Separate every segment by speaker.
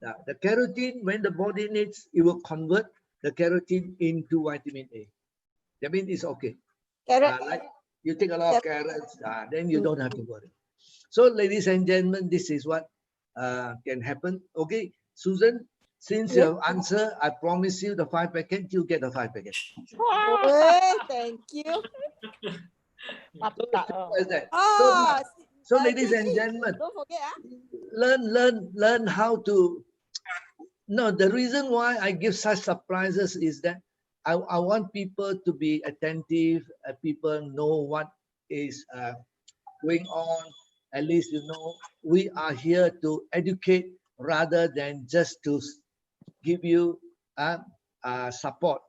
Speaker 1: Now, the carotene, when the body needs, it will convert the carotene into vitamin A. That means it's okay. Like you take a lot of carrots, then you don't have to worry. So, ladies and gentlemen, this is what can happen. Okay, Susan, since you have answered, I promise you the 5 packet, you get the 5 packet.
Speaker 2: Thank you.
Speaker 1: So ladies and gentlemen,
Speaker 2: don't forget,
Speaker 1: learn how to. No, the reason why I give such surprises is that I want people to be attentive. People know what is going on. At least you know we are here to educate rather than just to give you support.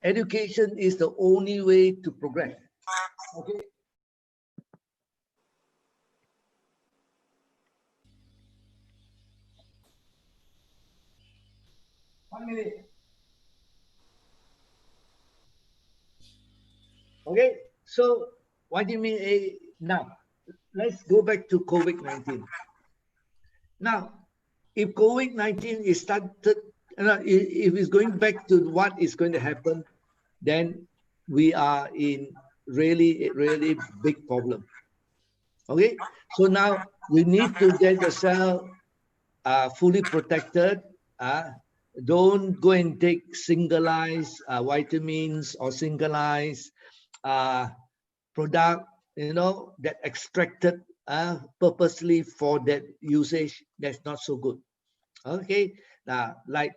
Speaker 1: Education is the only way to progress. Okay. One minute. Okay, so vitamin A. Now, let's go back to COVID-19. Now, if COVID-19 is started, if it's going back to what is going to happen, then we are in really big problem. Okay, so now we need to get yourself fully protected. Don't go and take singleized vitamins or singleized product, you know, that extracted purposely for that usage. That's not so good. Okay, now like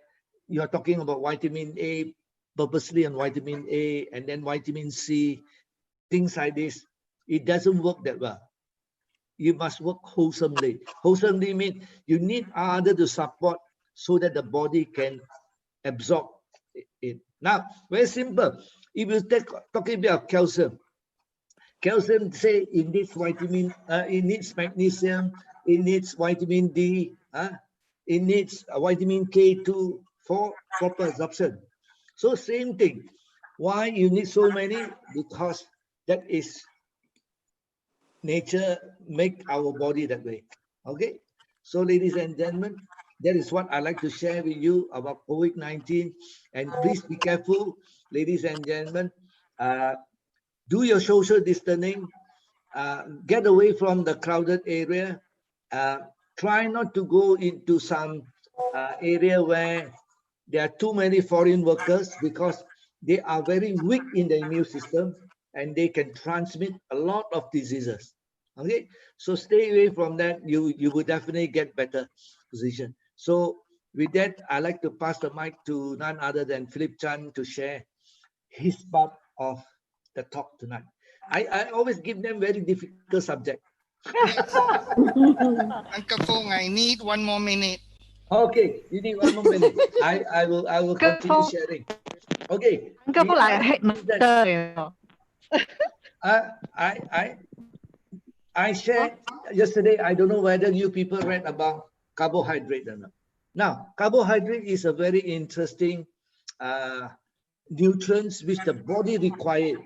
Speaker 1: you're talking about vitamin A, purposely on vitamin A, and then vitamin C, things like this. It doesn't work that well. You must work wholesomely. Wholesomely means you need other to support so that the body can absorb it. Now, very simple. If you take talking about calcium, calcium say it needs vitamin, it needs magnesium, it needs vitamin D, it needs vitamin K2 for proper absorption. So same thing. Why you need so many? Because that is nature make our body that way. Okay. So ladies and gentlemen, that is what I like to share with you about COVID-19. And please be careful, ladies and gentlemen. Do your social distancing. Get away from the crowded area. Try not to go into some area where there are too many foreign workers, because they are very weak in the immune system and they can transmit a lot of diseases. Okay, so stay away from that. You will definitely get better position. So with that, I like to pass the mic to none other than Philip Chan to share his part of the talk tonight. I always give them very difficult subject.
Speaker 3: Uncle Fong, I need 1 more minute.
Speaker 1: Okay, you need 1 more minute. I will continue sharing. Okay.
Speaker 4: Uncle Fong, like a headmaster, you know.
Speaker 1: I shared yesterday. I don't know whether you people read about carbohydrate or not. Now, carbohydrate is a very interesting nutrients which the body requires.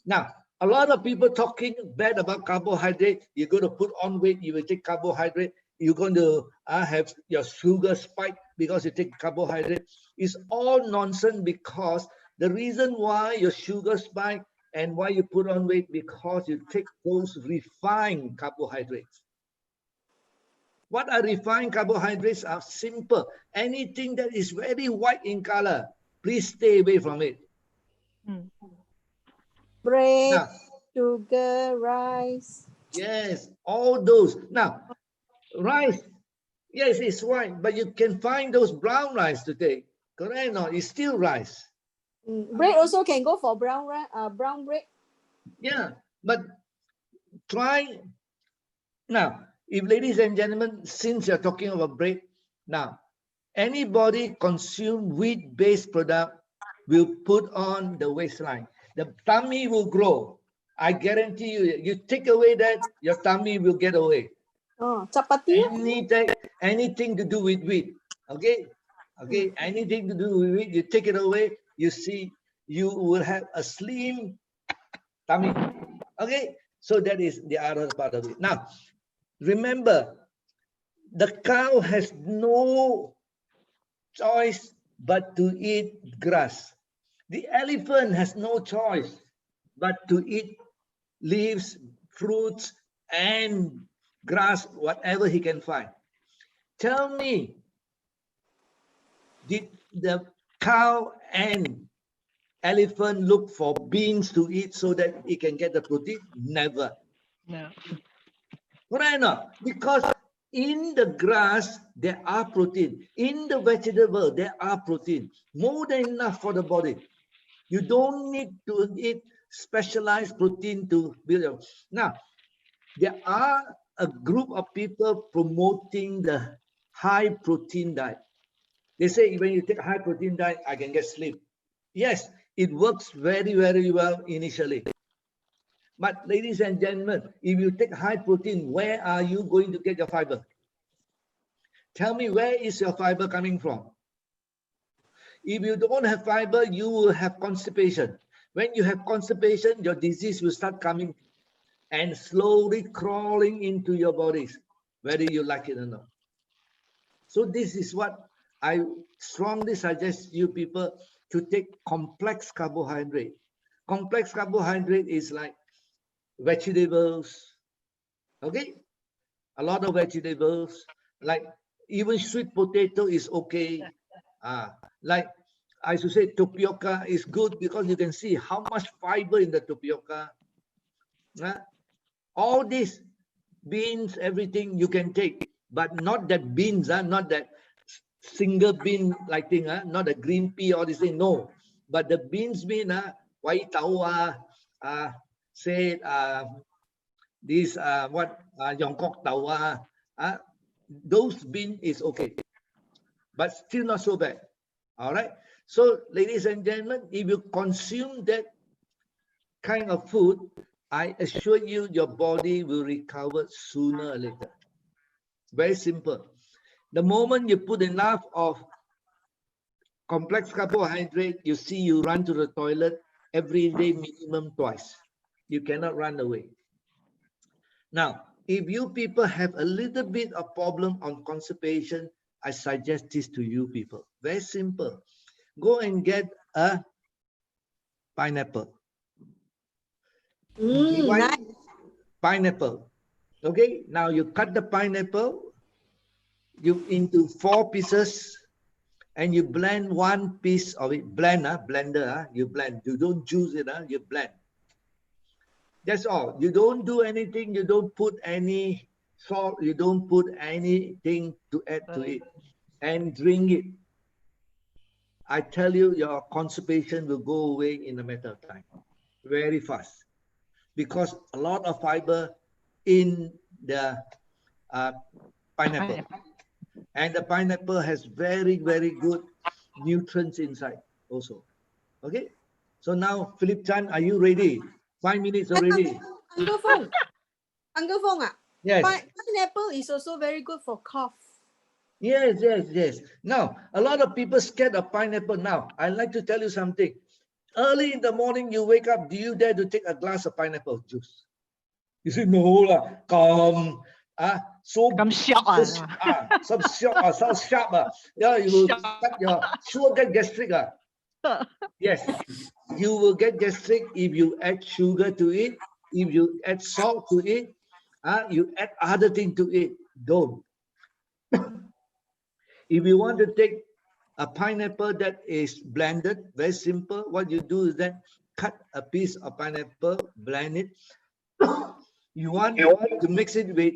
Speaker 1: Now, a lot of people talking bad about carbohydrate. You're going to put on weight. You will take carbohydrate. You're going to have your sugar spike because you take carbohydrate. It's all nonsense, because the reason why your sugar spike and why you put on weight, because you take those refined carbohydrates. What are refined carbohydrates? Are simple. Anything that is very white in color, please stay away from it.
Speaker 2: Bread,
Speaker 1: now,
Speaker 2: sugar, rice.
Speaker 1: Yes, all those. Now, rice, yes, it's white, but you can find those brown rice today. Correct? No, it's still rice.
Speaker 2: Bread also can go for brown bread.
Speaker 1: Yeah, but try now. If ladies and gentlemen, since you're talking about bread, now anybody consume wheat-based product will put on the waistline. The tummy will grow. I guarantee you. You take away that, your tummy will get away.
Speaker 2: Oh, chapati.
Speaker 1: Anything to do with wheat. Okay, okay. Anything to do with wheat, you take it away. You see, you will have a slim tummy. Okay, so that is the other part of it. Now, remember, The cow has no choice but to eat grass. The elephant has no choice but to eat leaves, fruits, and grass, whatever he can find. Tell me, did the cow and elephant look for beans to eat so that it can get the protein? Never.
Speaker 4: No.
Speaker 1: Right or not? Because in the grass, there are protein. In the vegetable, there are protein. More than enough for the body. You don't need to eat specialized protein to build your. Now, there are a group of people promoting the high protein diet. They say when you take high protein diet, I can get sleep. Yes, it works very, very well initially. But ladies and gentlemen, if you take high protein, where are you going to get your fiber? Tell me, where is your fiber coming from? If you don't have fiber, you will have constipation. When you have constipation, your disease will start coming and slowly crawling into your bodies, whether you like it or not. So this is what I strongly suggest you people to take complex carbohydrate. Complex carbohydrate is like vegetables, okay? A lot of vegetables, like even sweet potato is okay. Like I should say tapioca is good because you can see how much fiber in the tapioca. All these beans, everything you can take, but not that beans, not that single bean like thing, not the green pea or this thing, no. But the beans mean white tau, say this what Yongkok tau, those beans is okay, but still not so bad. All right. So, ladies and gentlemen, if you consume that kind of food, I assure you, your body will recover sooner or later. Very simple. The moment you put enough of complex carbohydrate, you see you run to the toilet every day minimum twice. You cannot run away. Now, if you people have a little bit of problem on constipation, I suggest this to you people. Very simple. Go and get a pineapple.
Speaker 2: Nice.
Speaker 1: Pineapple. Okay, now you cut the pineapple into 4 pieces and you blend 1 piece of it. Blender, you blend. You don't juice it, you blend. That's all. You don't do anything. You don't put any salt. You don't put anything to add to it. And drink it. I tell you, your constipation will go away in a matter of time. Very fast. Because a lot of fiber in the pineapple. And the pineapple has very, very good nutrients inside also. Okay? So now, Philip Chan, are you ready? 5 minutes already.
Speaker 2: Uncle Fong. Uncle Fong,
Speaker 1: Yes.
Speaker 2: pineapple is also very good for cough.
Speaker 1: Yes, yes, yes. Now, a lot of people scared of pineapple. Now, I'd like to tell you something. Early in the morning, you wake up, do you dare to take a glass of pineapple juice? You say, no lah, come. So sharp. Yeah, you will cut your sure get gastric. Yes, you will get gastric if you add sugar to it, if you add salt to it, you add other thing to it. Don't. If you want to take a pineapple that is blended, very simple. What you do is that cut a piece of pineapple, blend it. You want to mix it with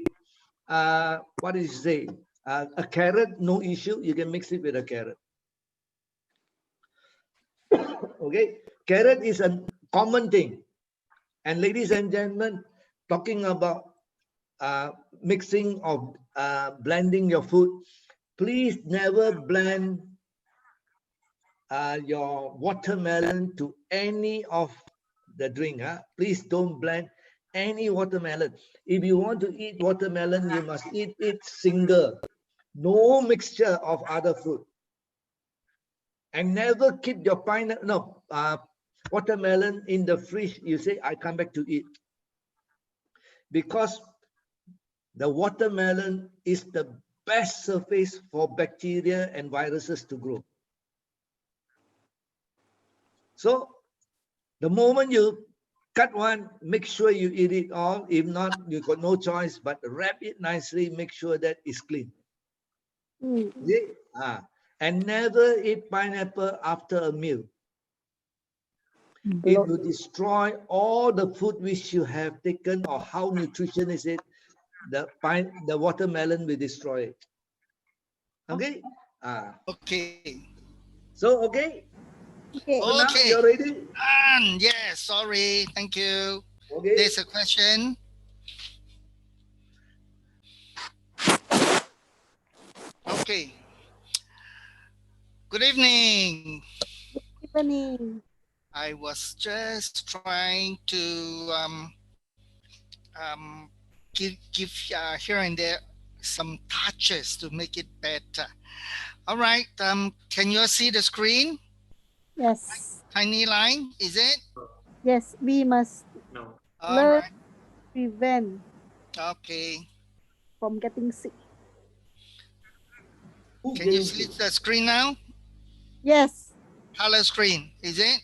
Speaker 1: what did you say? A carrot, no issue. You can mix it with a carrot. Okay, carrot is a common thing. And ladies and gentlemen, talking about mixing of blending your food, please never blend your watermelon to any of the drink. Please don't blend any watermelon. If you want to eat watermelon, you must eat it single. No mixture of other fruit. And never keep your watermelon in the fridge. You say, I come back to eat. Because the watermelon is the best surface for bacteria and viruses to grow. So the moment you cut one, make sure you eat it all. If not, you got no choice, but wrap it nicely, make sure that it's clean. Okay? And never eat pineapple after a meal. It will destroy all the food which you have taken, or how nutrition is it. The watermelon will destroy it. Okay?
Speaker 3: Okay.
Speaker 1: So, okay?
Speaker 2: Okay.
Speaker 1: So now
Speaker 3: Okay.
Speaker 1: you're ready?
Speaker 3: Yes, sorry. Thank you.
Speaker 1: Okay.
Speaker 3: There's a question. Okay. Good evening.
Speaker 2: Evening.
Speaker 3: I was just trying to give here and there some touches to make it better. All right. Can you see the screen?
Speaker 2: Yes.
Speaker 3: Tiny line, is it?
Speaker 2: Yes, we must
Speaker 3: All
Speaker 2: learn
Speaker 3: right.
Speaker 2: prevent
Speaker 3: Okay.
Speaker 2: from getting sick.
Speaker 3: Can you see the screen now?
Speaker 2: Yes.
Speaker 3: Color screen, is it?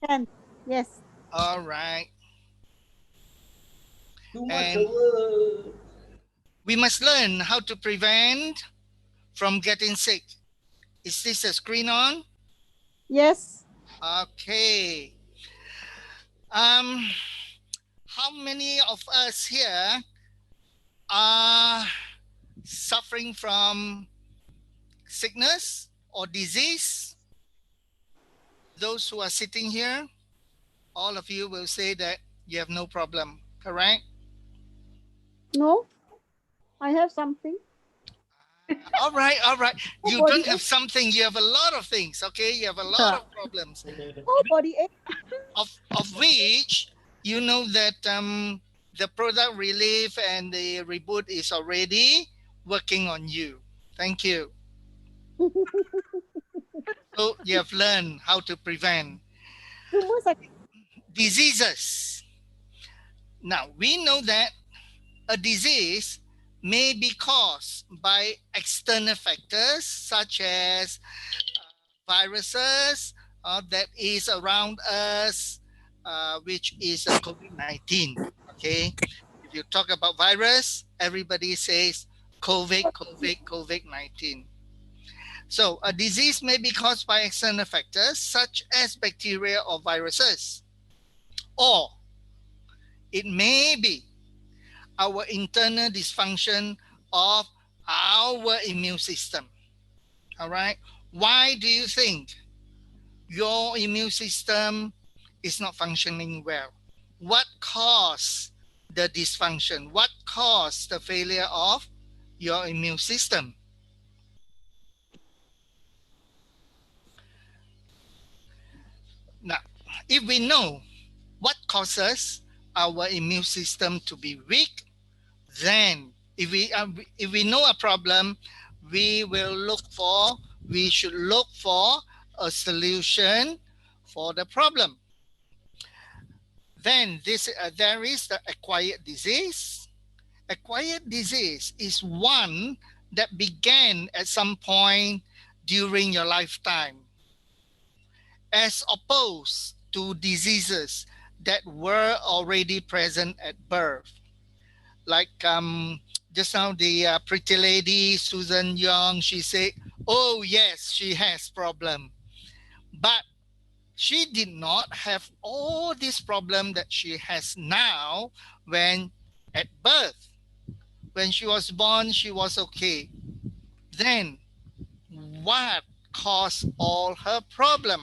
Speaker 2: Can. Yes.
Speaker 3: All right.
Speaker 1: Too much
Speaker 3: And
Speaker 1: over.
Speaker 3: we must learn how to prevent from getting sick. Is this a screen on?
Speaker 2: Yes.
Speaker 3: Okay. How many of us here are suffering from sickness or disease? Those who are sitting here, all of you will say that you have no problem, correct?
Speaker 2: No. I have something.
Speaker 3: All right, all right. You
Speaker 2: Body
Speaker 3: don't have something, you have a lot of things, okay? You have a lot of problems,
Speaker 2: Oh, body ache.
Speaker 3: of which you know that the product relief and the reboot is already working on you. Thank you. So you have learned how to prevent
Speaker 2: Semua sakit.
Speaker 3: diseases. Now, we know that a disease may be caused by external factors such as viruses that is around us, which is COVID-19. Okay, if you talk about virus, everybody says COVID-19. So a disease may be caused by external factors such as bacteria or viruses, or it may be our internal dysfunction of our immune system. All right. Why do you think your immune system is not functioning well? What caused the dysfunction? What caused the failure of your immune system? Now, if we know what causes our immune system to be weak, then if we know a problem, we should look for a solution for the problem. Then there is the acquired disease. Acquired disease is one that began at some point during your lifetime, as opposed to diseases that were already present at birth. Like just now, the pretty lady, Susan Young, she said, oh yes, she has problem. But she did not have all this problem that she has now when at birth. When she was born, she was okay. Then what caused all her problem?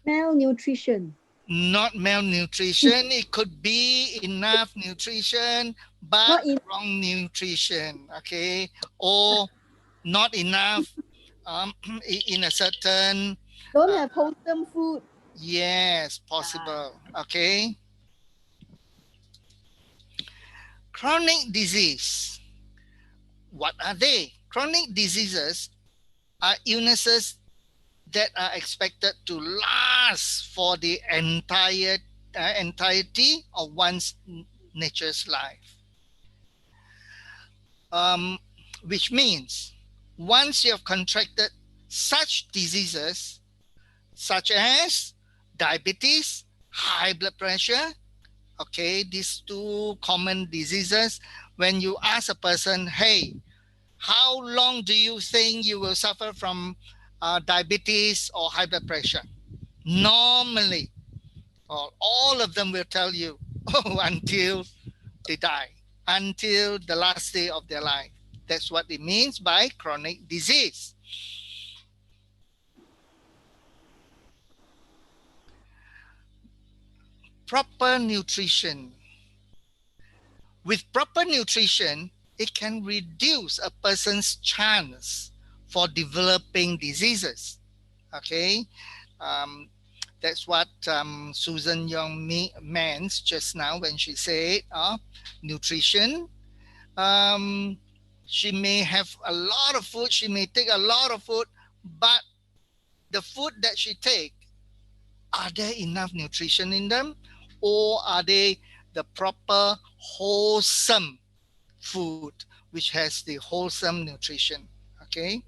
Speaker 2: Malnutrition.
Speaker 3: Not malnutrition. It could be enough nutrition, but
Speaker 2: Not in-
Speaker 3: wrong nutrition, okay? Or not enough in a certain,
Speaker 2: Don't have wholesome food.
Speaker 3: yes, possible, okay? Chronic disease. What are they? Chronic diseases are illnesses that are expected to last for the entirety of one's nature's life. um, which means once you have contracted such diseases, such as diabetes, high blood pressure, okay, these two common diseases, when you ask a person, hey, how long do you think you will suffer from diabetes or high blood pressure? Normally, all of them will tell you, oh, until they die, until the last day of their life. That's what it means by chronic disease. Proper nutrition. With proper nutrition, it can reduce a person's chance for developing diseases. Okay, that's what Susan Young meant just now when she said nutrition. Um, she may have a lot of food, she may take a lot of food, but the food that she take, are there enough nutrition in them, or are they the proper wholesome food which has the wholesome nutrition? Okay,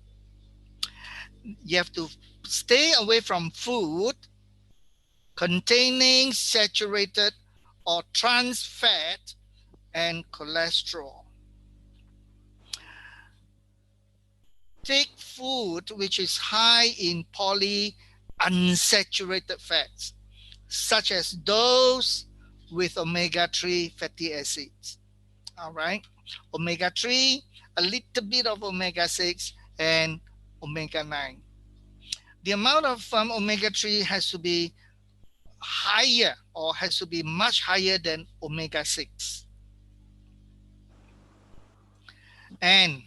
Speaker 3: you have to stay away from food containing saturated or trans fat and cholesterol. Take food which is high in polyunsaturated fats, such as those with omega-3 fatty acids. All right, omega-3, a little bit of omega-6, and omega-9. The amount of omega-3 has to be higher, or has to be much higher than omega-6. And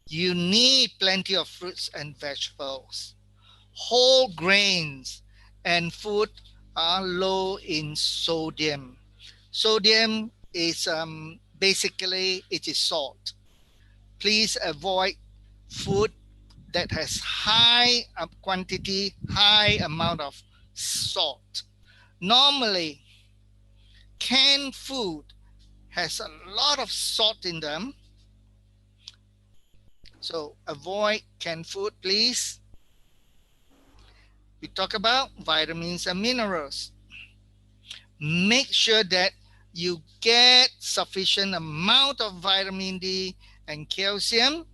Speaker 3: you need plenty of fruits and vegetables. Whole grains and food are low in sodium. Sodium is basically, it is salt. Please avoid food that has high quantity, high amount of salt. Normally, canned food has a lot of salt in them. So avoid canned food, please. We talk about vitamins and minerals. Make sure that you get sufficient amount of vitamin D and calcium.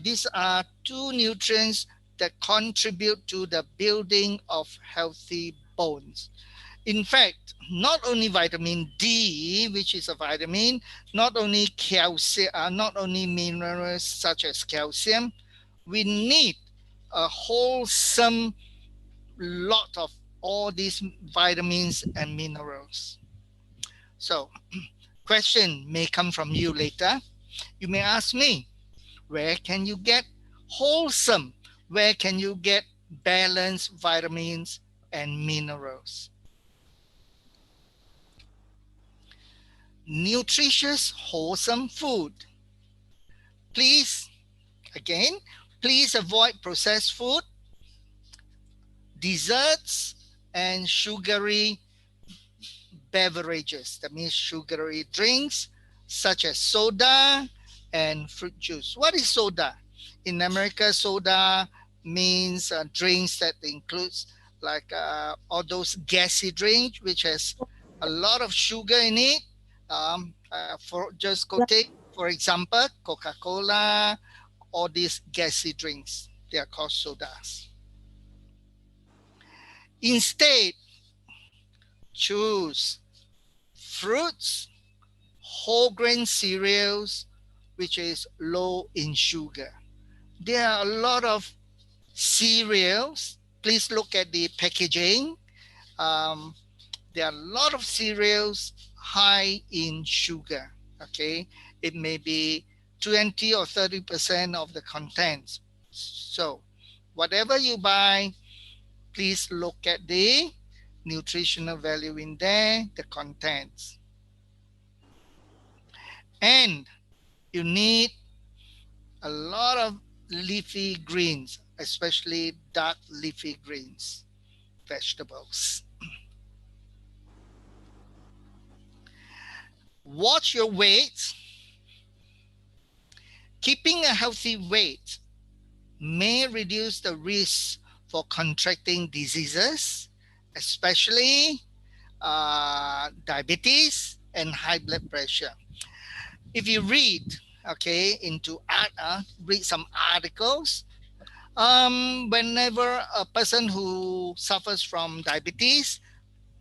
Speaker 3: These are two nutrients that contribute to the building of healthy bones. In fact, not only vitamin D, which is a vitamin, not only calcium, not only minerals such as calcium, we need a wholesome lot of all these vitamins and minerals. So, question may come from you later. You may ask me, where can you get wholesome? Where can you get balanced vitamins and minerals? Nutritious, wholesome food. Please, again, please avoid processed food, desserts, and sugary beverages. That means sugary drinks such as soda and fruit juice. What is soda? In America, soda means drinks that includes like all those gassy drinks which has a lot of sugar in it. Take for example Coca-Cola, all these gassy drinks, they are called sodas. Instead, choose fruits, whole grain cereals, which is low in sugar. There are a lot of cereals. Please look at the packaging. There are a lot of cereals high in sugar. Okay, it may be 20 or 30% of the contents. So whatever you buy, please look at the nutritional value in there, the contents. And you need a lot of leafy greens, especially dark leafy greens, vegetables. Watch your weight. Keeping a healthy weight may reduce the risk for contracting diseases, especially diabetes and high blood pressure. If you read, okay, read some articles, whenever a person who suffers from diabetes,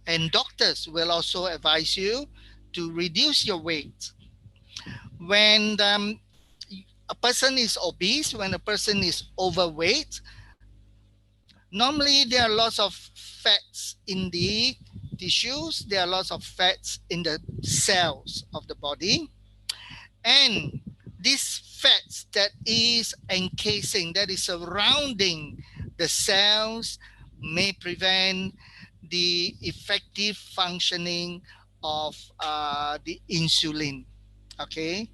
Speaker 3: and doctors will also advise you to reduce your weight. When a person is obese, when a person is overweight, normally there are lots of fats in the tissues, there are lots of fats in the cells of the body, and these fats that is encasing, that is surrounding the cells, may prevent the effective functioning of the insulin, okay,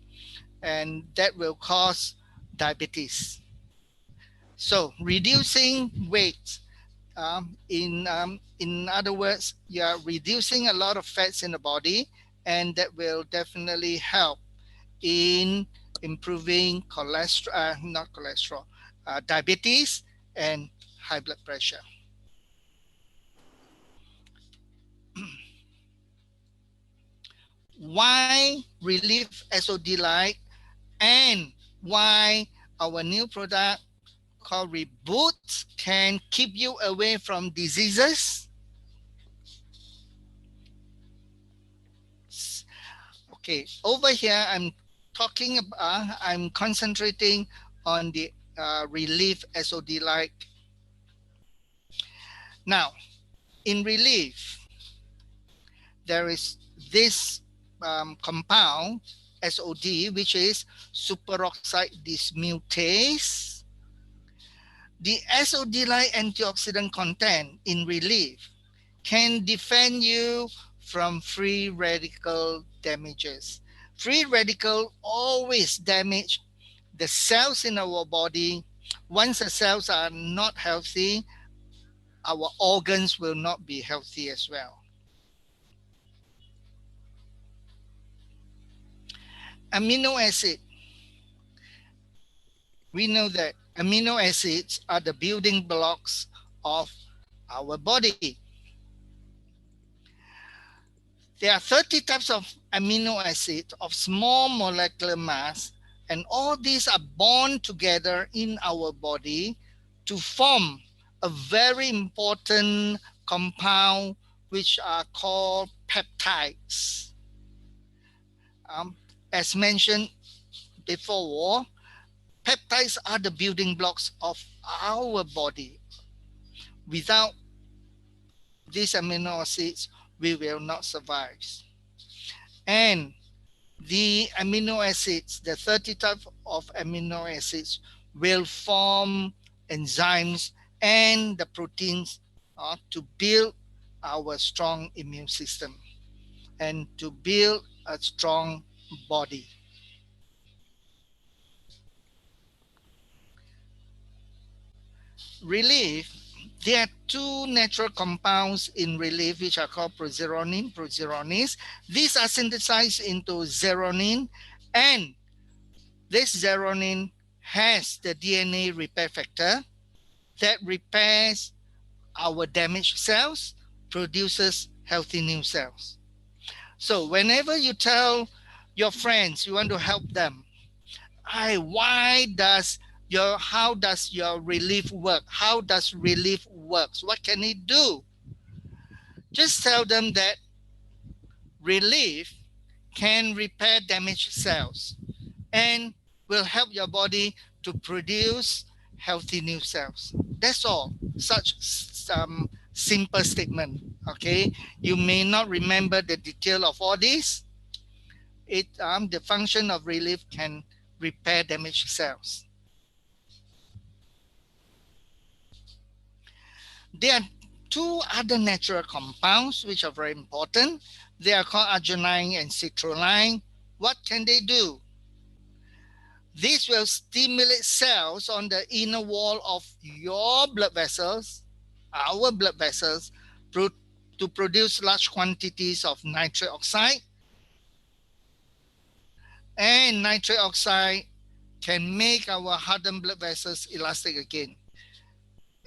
Speaker 3: and that will cause diabetes. So reducing weight, in other words, you are reducing a lot of fats in the body, and that will definitely help in improving diabetes and high blood pressure. Why Re-Live SodLIKE, and why our new product called Re-BOOT can keep you away from diseases? Okay, over here I'm concentrating on the Re-Live SodLIKE. Now, in Re-Live, there is this compound SOD, which is superoxide dismutase. The SodLIKE antioxidant content in Re-Live can defend you from free radical damages. Free radical always damage the cells in our body. Once the cells are not healthy, our organs will not be healthy as well. Amino acid. We know that amino acids are the building blocks of our body. There are 30 types of amino acids of small molecular mass, and all these are bound together in our body to form a very important compound which are called peptides. As mentioned before, peptides are the building blocks of our body. Without these amino acids, we will not survive. And the amino acids, the 30 types of amino acids, will form enzymes and the proteins to build our strong immune system and to build a strong body. Re-Live, there are two natural compounds in Re-Live which are called prozeronin, prozeronis. These are synthesized into zeronin, and this zeronin has the DNA repair factor that repairs our damaged cells, produces healthy new cells. So whenever you tell your friends you want to help them, how does your Re-Live work? How does Re-Live works? What can it do? Just tell them that Re-Live can repair damaged cells and will help your body to produce healthy new cells. That's all. Such simple statement. Okay, you may not remember the detail of all this. The function of Re-Live can repair damaged cells. There are two other natural compounds which are very important. They are called arginine and citrulline. What can they do? This will stimulate cells on the inner wall of your blood vessels, our blood vessels, to produce large quantities of nitric oxide. And nitric oxide can make our hardened blood vessels elastic again.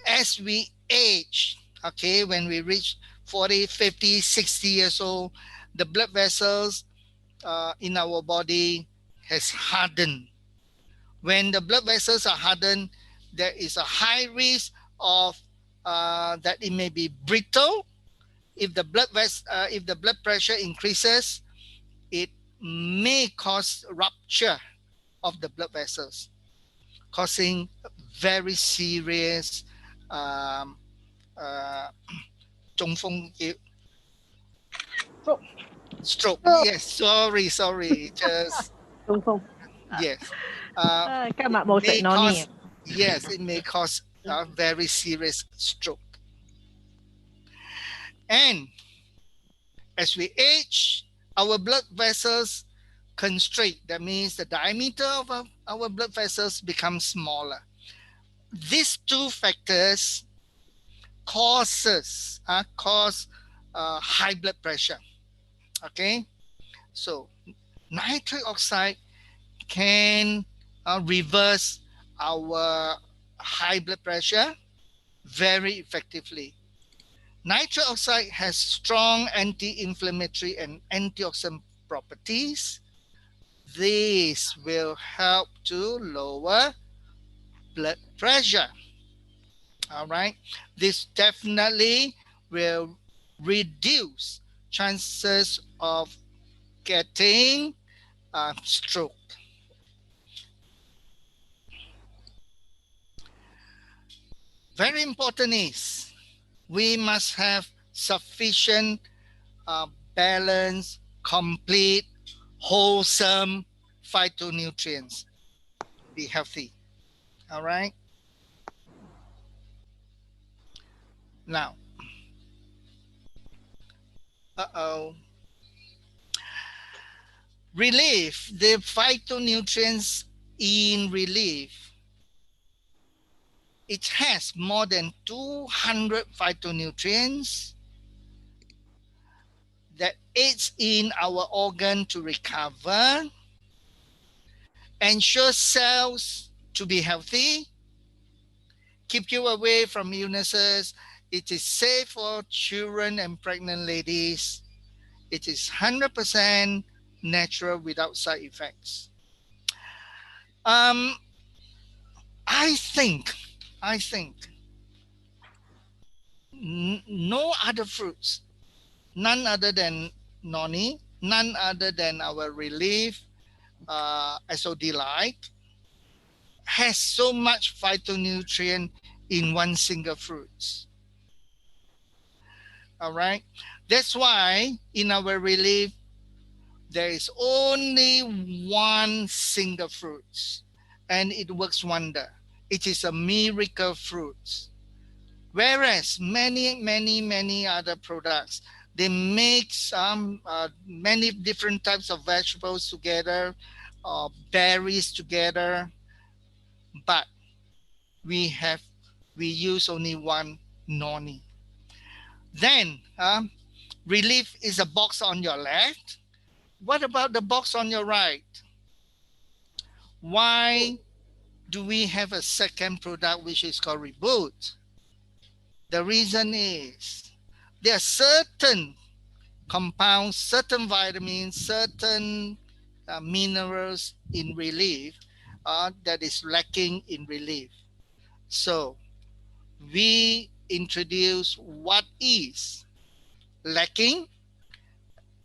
Speaker 3: As we age, okay, when we reach 40, 50, 60 years old, the blood vessels in our body has hardened. When the blood vessels are hardened, there is a high risk of that it may be brittle. If the blood pressure increases, it may cause rupture of the blood vessels, causing very serious um, uh, 中风,
Speaker 2: Stroke.
Speaker 3: stroke. Yes, sorry, just
Speaker 2: 中风.
Speaker 3: yes.
Speaker 4: Kan mak
Speaker 3: It
Speaker 4: mau set
Speaker 3: may
Speaker 4: Noni.
Speaker 3: cause, yes, it may cause a very serious stroke. And as we age, our blood vessels constrict. That means the diameter of our blood vessels becomes smaller. These two factors cause high blood pressure. Okay, so nitric oxide can reverse our high blood pressure very effectively. Nitric oxide has strong anti-inflammatory and antioxidant properties. This will help to lower blood pressure. All right, this definitely will reduce chances of getting a stroke. Very important is we must have sufficient, balanced, complete, wholesome phytonutrients to be healthy. All right. Now, Re-Live, the phytonutrients in Re-Live, it has more than 200 phytonutrients that aids in our organ to recover, ensure cells to be healthy, keep you away from illnesses. It is safe for children and pregnant ladies. It is 100% natural without side effects. I think no other fruits, none other than Noni, none other than our Re-Live SodLIKE, has so much phytonutrient in one single fruit. All right, that's why in our Re-Live there is only one single fruit, and it works wonder. It is a miracle fruit. Whereas many other products, they make some many different types of vegetables together, berries together, but we use only one Noni. Then Re-Live is a box on your left. What about the box on your right? Why do we have a second product which is called Re-BOOT? The reason is there are certain compounds, certain vitamins, certain minerals in Re-Live that is lacking in Re-Live. So we introduce what is lacking,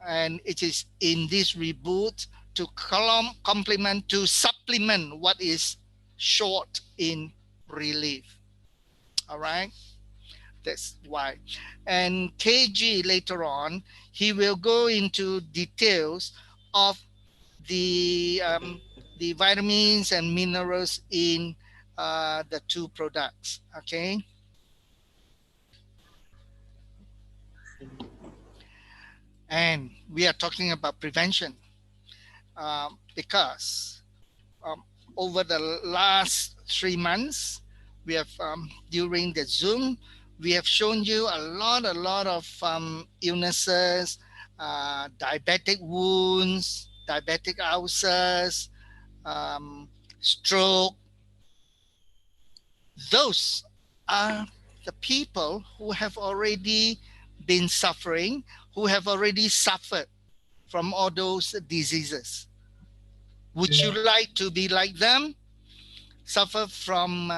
Speaker 3: and it is in this Re-BOOT to complement, to supplement what is short in Re-Live. All right, that's why. And KG later on, he will go into details of the vitamins and minerals in the two products. Okay. And we are talking about prevention because over the last 3 months, we have during the Zoom, we have shown you a lot of illnesses, diabetic wounds, diabetic ulcers, stroke. Those are the people who have already been suffering, who have already suffered from all those diseases. Would you like to be like them? Suffer from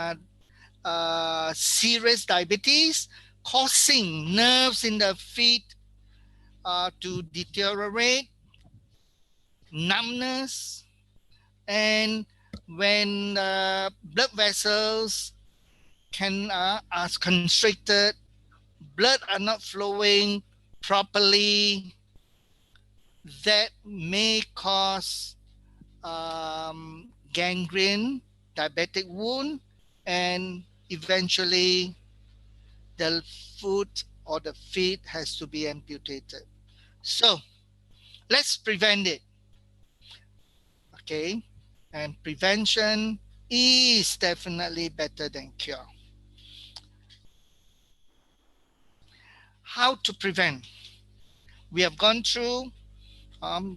Speaker 3: serious diabetes, causing nerves in the feet to deteriorate, numbness, and when blood vessels are constricted, blood are not flowing properly, that may cause gangrene, diabetic wound, and eventually the foot or the feet has to be amputated. So let's prevent it. Okay, and prevention is definitely better than cure. How to prevent? We have gone through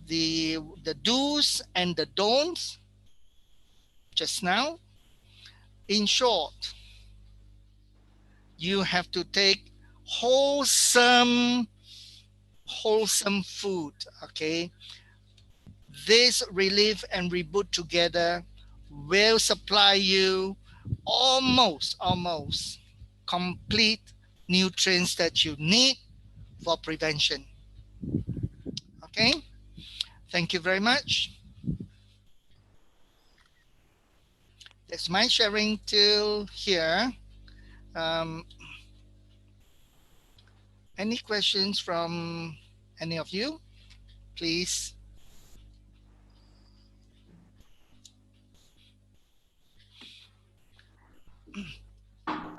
Speaker 3: the do's and the don'ts just now. In short, you have to take wholesome food. Okay, this Re-Live and Re-BOOT together will supply you almost complete nutrients that you need for prevention. Okay, thank you very much. That's my sharing till here. Any questions from any of you, please?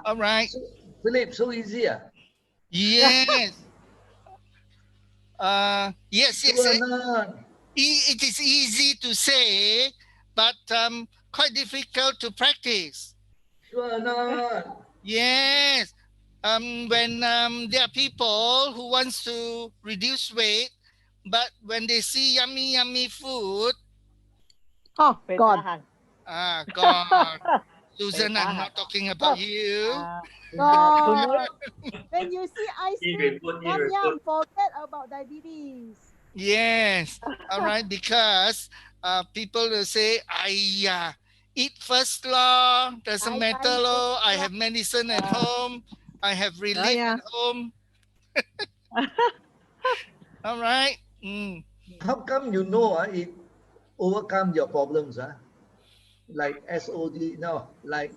Speaker 3: All right.
Speaker 1: So, Philip, so easy.
Speaker 3: Yes. Yes.
Speaker 1: Sure not.
Speaker 3: It is easy to say, but quite difficult to practice.
Speaker 1: Sure not.
Speaker 3: Yes. When there are people who wants to reduce weight, but when they see yummy food,
Speaker 2: Oh, God.
Speaker 3: God. Susan, I'm not talking about you.
Speaker 2: God. When you see ice cream, yum, forget about diabetes.
Speaker 3: Yes. All right. Because people will say, eat first law. Doesn't matter law. I have medicine at home. I have relief at home. All right.
Speaker 1: How come you know it overcome your problems? Like SOD, no, like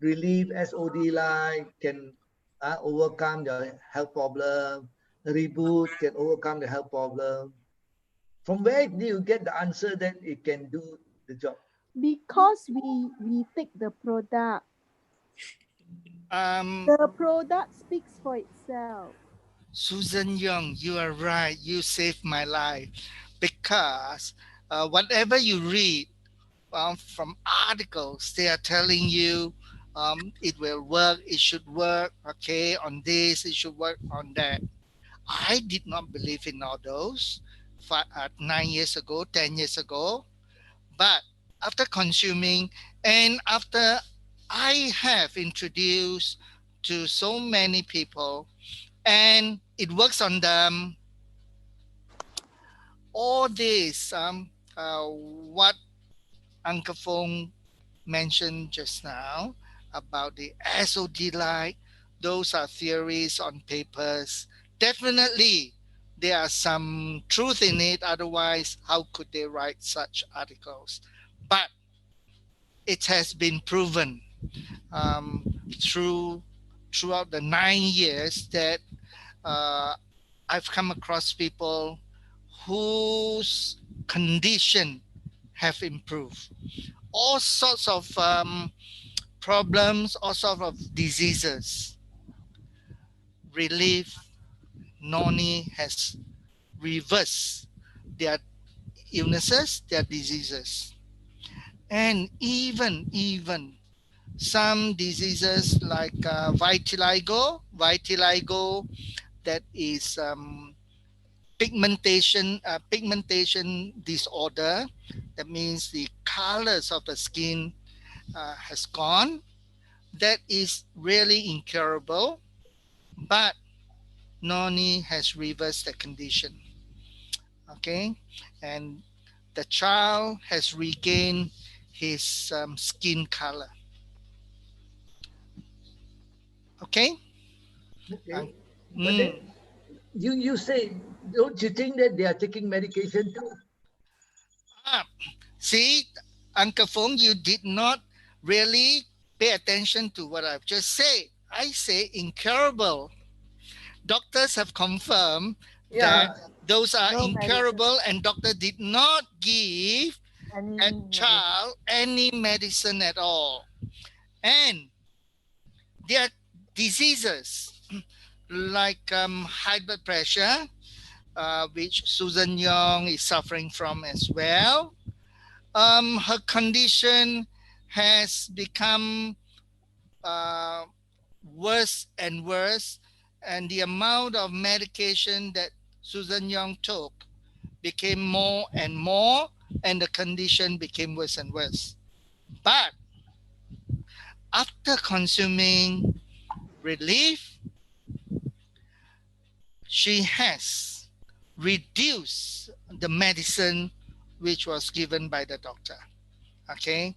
Speaker 1: Relief SOD-like can overcome your health problem. Re-BOOT can overcome the health problem. From where do you get the answer that it can do the job?
Speaker 2: Because we take the product. The product speaks for itself.
Speaker 3: Susan Young, you are right. You saved my life. Because whatever you read from articles, they are telling you it will work, it should work, okay, on this, it should work on that. I did not believe in all those 9 years ago, 10 years ago. But after consuming and after I have introduced to so many people and it works on them, all this, what Uncle Fong mentioned just now about the SOD-like, those are theories on papers. Definitely, there are some truth in it. Otherwise, how could they write such articles? But it has been proven throughout the 9 years that I've come across people whose condition have improved. All sorts of problems, all sorts of diseases. Re-Live Noni has reversed their illnesses, their diseases. And even some diseases like vitiligo that is pigmentation disorder. That means the colors of the skin has gone. That is really incurable, but Noni has reversed the condition. Okay, and the child has regained his skin color. Okay.
Speaker 1: Okay. But then you say, don't you think that they are taking medication too?
Speaker 3: See, Uncle Fong, you did not really pay attention to what I've just said. I say incurable. Doctors have confirmed that those are
Speaker 2: No
Speaker 3: incurable, and doctor did not give that
Speaker 2: Any
Speaker 3: child any medicine at all. And there are diseases like high blood pressure, which Susan Young is suffering from as well. Her condition has become worse and worse, and the amount of medication that Susan Young took became more and more, and the condition became worse and worse. But after consuming Re-Live, she has reduced the medicine which was given by the doctor. Okay.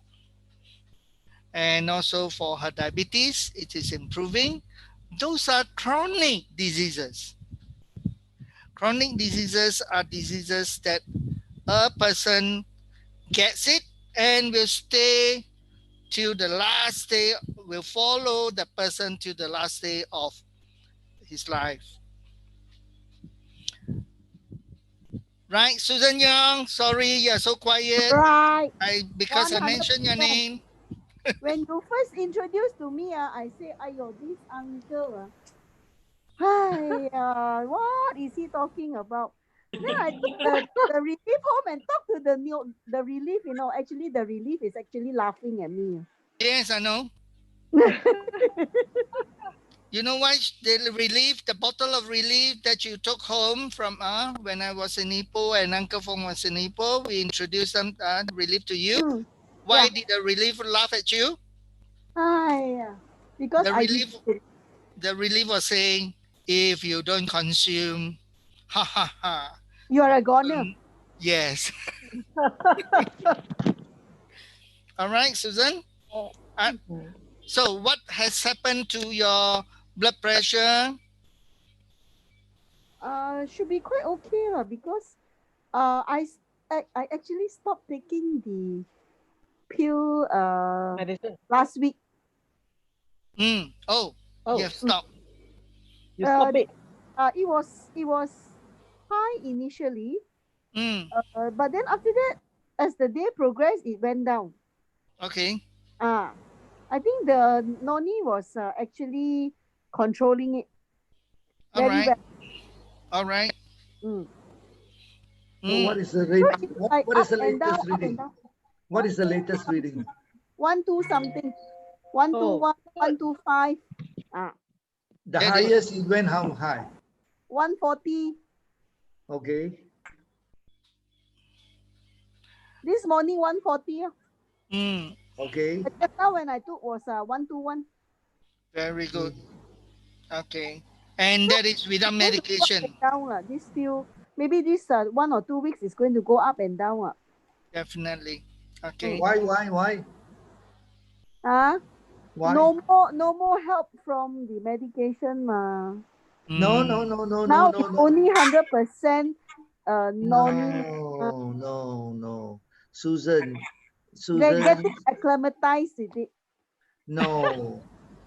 Speaker 3: And also for her diabetes, it is improving. Those are chronic diseases. Chronic diseases are diseases that a person gets it and will stay till the last day, will follow the person to the last day of his life. Right, Susan Young, sorry you're so quiet.
Speaker 2: right.
Speaker 3: Because I
Speaker 2: 100%.
Speaker 3: mentioned your name.
Speaker 2: When you first introduced to me, I say, "Ayo, this uncle, what is he talking about?" Then I took the relief home and talked to the relief. Actually, the relief is actually laughing at me.
Speaker 3: Yes, I know. You know why the bottle of Re-Live that you took home from when I was in Ipoh and Uncle Fong was in Ipoh, we introduced some Re-Live to you. Why did the Re-Live laugh at you?
Speaker 2: Because
Speaker 3: the Re-Live was saying, if you don't consume, ha ha ha.
Speaker 2: You are a goner.
Speaker 3: Yes. All right, Susan. So what has happened to your blood pressure?
Speaker 2: Should be quite okay because I actually stopped taking the pill
Speaker 4: Medicine.
Speaker 2: last week.
Speaker 3: Oh, you have stopped.
Speaker 4: You stop it.
Speaker 2: It was high initially, but then after that, as the day progressed, it went down.
Speaker 3: Okay.
Speaker 2: I think the Noni was actually controlling it very well.
Speaker 1: All right.
Speaker 2: Mm.
Speaker 1: So what is the rate? What is the latest reading? What is the latest reading?
Speaker 2: 1-2 something. 121, 125.
Speaker 1: The highest it went how high?
Speaker 2: 140.
Speaker 1: Okay.
Speaker 2: This morning 140.
Speaker 1: Okay.
Speaker 2: But just now when I took was 121.
Speaker 3: Very good. Okay. And that is without medication.
Speaker 2: Down, this few, maybe this 1 or 2 weeks is going to go up and down.
Speaker 3: Definitely. Okay.
Speaker 1: Why?
Speaker 2: Why? No more help from the medication.
Speaker 1: No.
Speaker 2: Now it's only 100% Noni.
Speaker 1: No. Susan.
Speaker 2: Get acclimatized with it.
Speaker 1: No.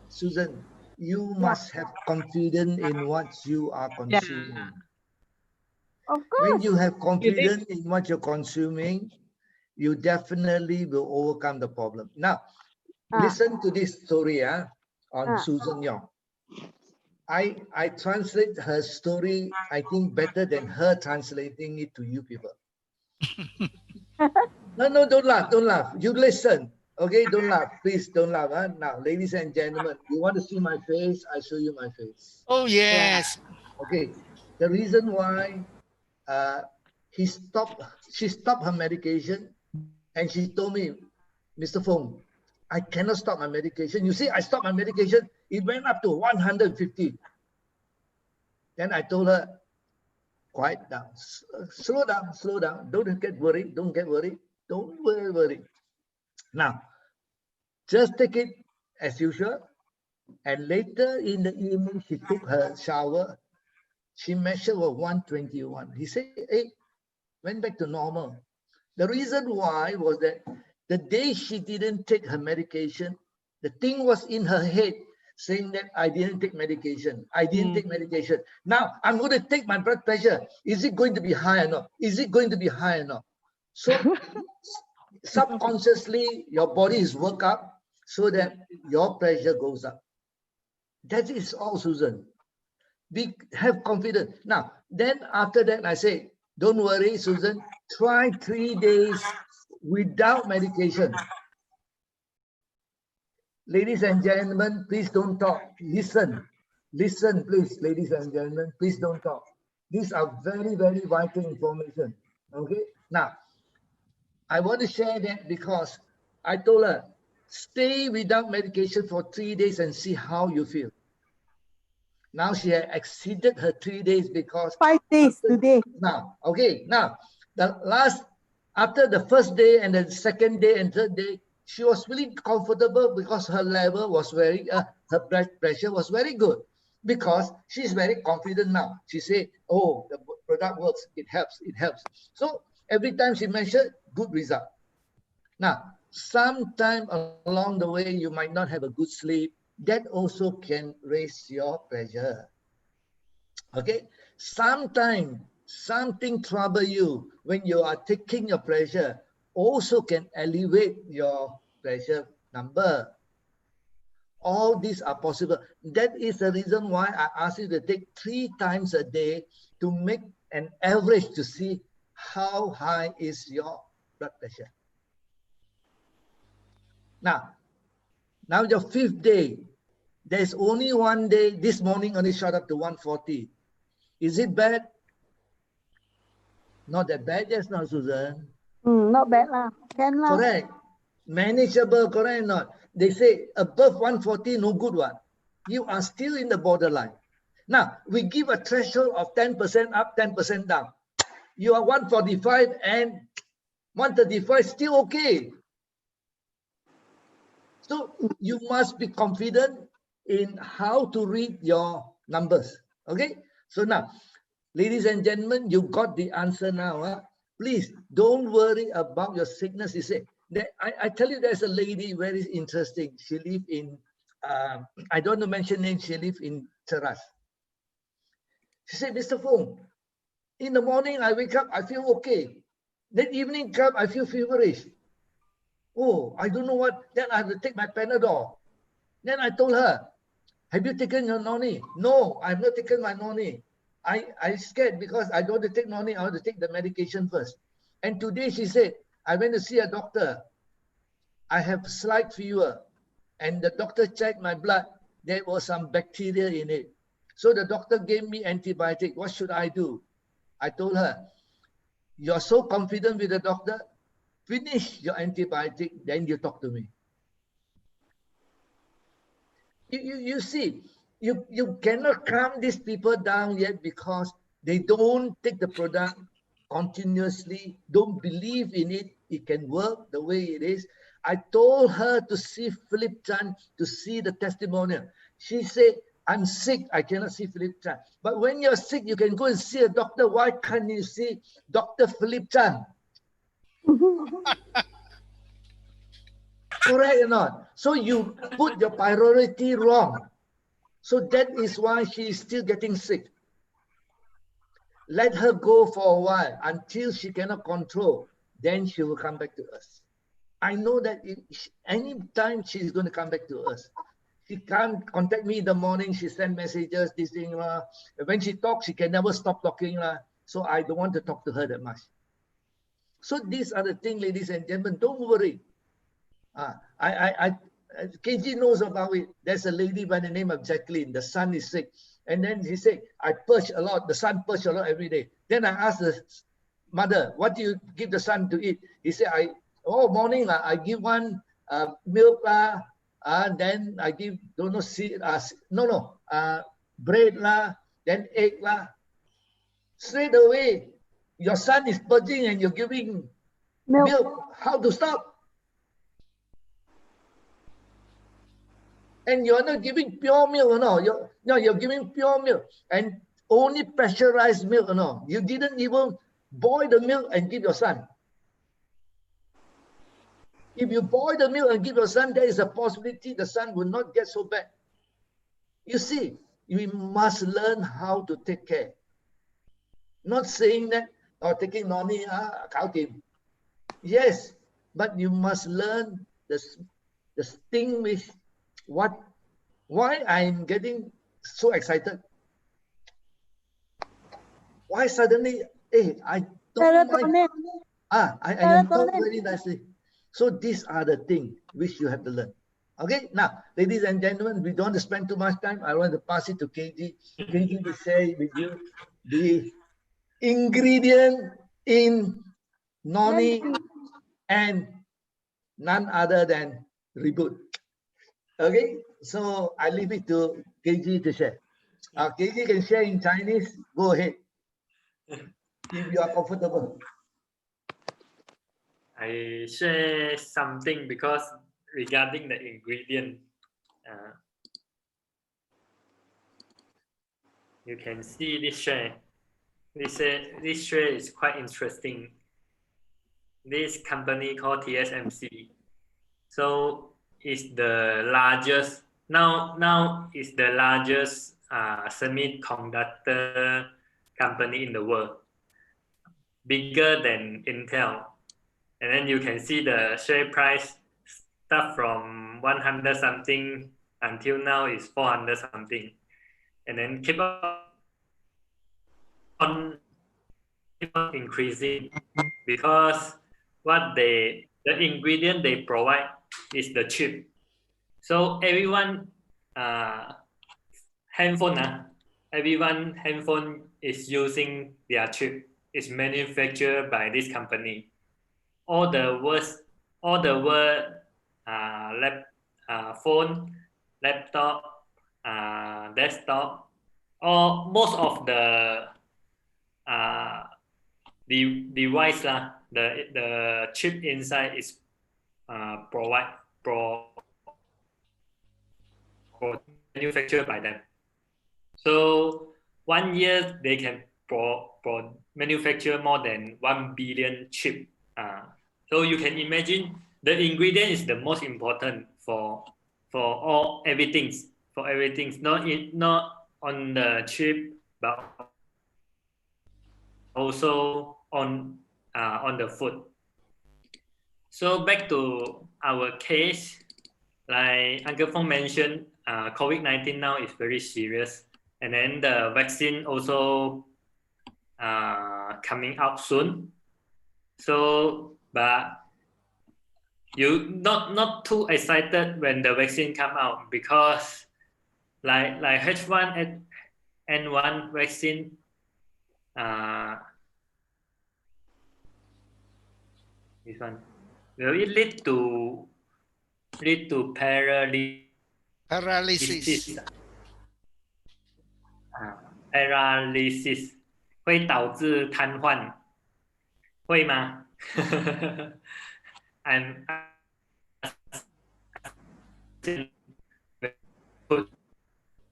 Speaker 1: Susan, you must have confidence in what you are consuming.
Speaker 2: Of course.
Speaker 1: When you have confidence in what you're consuming, you definitely will overcome the problem. Now, listen to this story on Susan Young. I translate her story, I think, better than her translating it to you people. No, don't laugh. You listen. Okay, don't laugh. Please don't laugh. Now, ladies and gentlemen, you want to see my face? I show you my face.
Speaker 3: Oh, yes.
Speaker 1: Okay. The reason why she stopped her medication, and she told me, Mr. Fong, I cannot stop my medication. You see, I stopped my medication, it went up to 150. Then I told her, quiet down, slow down, don't get worried, don't worry. Now, just take it as usual. And later in the evening, she took her shower. She measured was 121. He said, hey, went back to normal. The reason why was that the day she didn't take her medication, the thing was in her head saying that I didn't take medication. I didn't take medication. Now I'm going to take my blood pressure. Is it going to be high or not? Is it going to be high or not? So subconsciously, your body is worked up so that your pressure goes up. That is all, Susan. Have confidence. Now, then after that, I say, don't worry, Susan, try 3 days without medication. Ladies and gentlemen, please don't talk. Listen, please, ladies and gentlemen, please don't talk. These are very, very vital information. Okay. Now, I want to share that because I told her, stay without medication for 3 days and see how you feel. Now she had exceeded her 3 days because
Speaker 2: 5 days today.
Speaker 1: Now, okay. Now, after the first day and the second day and third day, she was really comfortable because her level was her blood pressure was very good because she's very confident now. She said, oh, the product works, it helps. So every time she measured, good result. Now, sometime along the way, you might not have a good sleep. That also can raise your pressure. Okay, sometimes something trouble you when you are taking your pressure also can elevate your pressure number. All these are possible. That is the reason why I ask you to take 3 times a day to make an average to see how high is your blood pressure. Now your 5th day, there's only 1 day, this morning only shot up to 140. Is it bad? Not that bad, yes, not Susan.
Speaker 2: Not bad lah. Can lah.
Speaker 1: Correct. Manageable, correct or not? They say above 140, no good one. You are still in the borderline. Now, we give a threshold of 10% up, 10% down. You are 145 and 135, still okay. So you must be confident in how to read your numbers. Okay? So now, ladies and gentlemen, you got the answer now. Huh? Please don't worry about your sickness. You say, I tell you, there's a lady very interesting. She lives in, I don't want to mention names, she lives in Teras. She said, Mr. Fong, in the morning I wake up, I feel okay. Then evening come, I feel feverish. Oh, I don't know what. Then I have to take my Panadol. Then I told her, have you taken your Noni? No, I have not taken my Noni. I scared because I don't want to take Noni. I want to take the medication first. And today she said, I went to see a doctor. I have slight fever. And the doctor checked my blood. There was some bacteria in it. So the doctor gave me antibiotic. What should I do? I told her, you're so confident with the doctor, finish your antibiotic, then you talk to me. You see, you cannot calm these people down yet because they don't take the product continuously, don't believe in it, it can work the way it is. I told her to see Philip Chan, to see the testimonial. She said, I'm sick, I cannot see Philip Chan. But when you're sick, you can go and see a doctor. Why can't you see Dr. Philip Chan? Correct or not? So you put your priority wrong. So that is why she is still getting sick. Let her go for a while until she cannot control. Then she will come back to us. I know that any time she's going to come back to us. She can't contact me in the morning. She send messages, this thing. When she talks, she can never stop talking. So I don't want to talk to her that much. So these are the things, ladies and gentlemen. Don't worry. KG knows about it. There's a lady by the name of Jacqueline. The son is sick. And then he said, I purge a lot, the son purge a lot every day. Then I asked the mother, what do you give the son to eat? He said, morning, I give one milk, then I give, don't know, bread, then egg. Straight away, your son is purging and you're giving milk. How to stop? And you're not giving pure milk, you're giving pure milk and only pressurized milk, you didn't even boil the milk and give your son. If you boil the milk and give your son, there is a possibility the son will not get so bad. You see, we must learn how to take care. Not saying that, taking Noni, yes, but you must learn the distinguish why I'm getting so excited. Why suddenly, I don't mind. I am talk very nicely. So these are the things which you have to learn. Okay, now, ladies and gentlemen, we don't want to spend too much time. I want to pass it to KG. KG to share with you the ingredient in Noni and none other than Re-BOOT. Okay, so I leave it to KG to share. KG can share in Chinese. Go ahead, if you are comfortable.
Speaker 5: I share something because regarding the ingredient, you can see this share. This share is quite interesting. This company called TSMC. So it's the largest now is the largest semiconductor company in the world, bigger than Intel. And then you can see the share price start from 100 something until now is 400 something, and then keep on increasing because the ingredient they provide is the chip. So everyone handphone is using their chip. It's manufactured by this company. All the phone, laptop, desktop, or most of the device the chip inside is manufactured by them. So 1 year they can manufacture more than 1 billion chip. So you can imagine the ingredient is the most important for everything, not on the chip, but also on the food. So back to our case, like Uncle Fong mentioned, COVID-19 now is very serious, and then the vaccine also coming out soon. So, but you not too excited when the vaccine come out, because like H1N1 vaccine, this one will it lead to paralysis. Paralysis 会导致瘫痪，会吗？And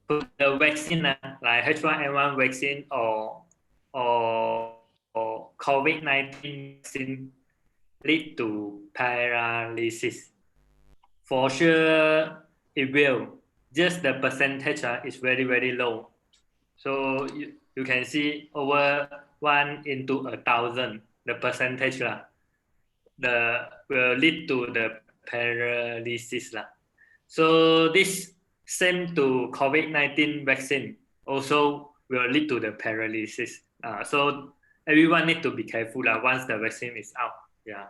Speaker 5: put the vaccine like H1N1 vaccine or COVID-19 vaccine lead to paralysis. For sure, it will. Just the percentage is very, very low. So you can see over 1 into 1,000, the percentage will lead to the paralysis. So this same to COVID-19 vaccine also will lead to the paralysis. So everyone need to be careful once the vaccine is out. Yeah.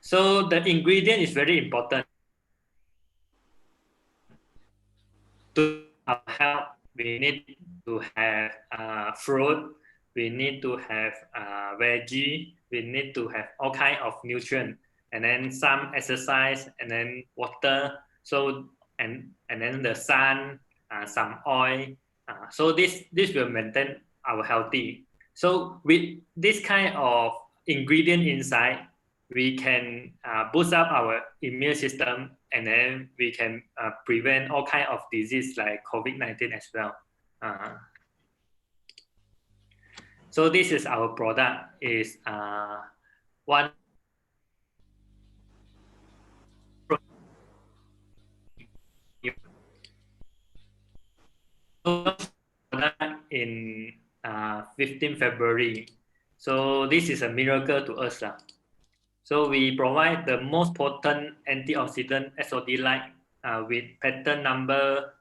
Speaker 5: So the ingredient is very important. To need to have fruit, we need to have veggie, we need to have all kind of nutrients, and then some exercise, and then water. So and then the sun, some oil. So this will maintain our healthy. So with this kind of ingredient inside, we can boost up our immune system, and then we can prevent all kind of disease like COVID-19 as well. So this is our product. Is one in 15 February. So this is a miracle to us. So we provide the most potent antioxidant SodLIKE with patent number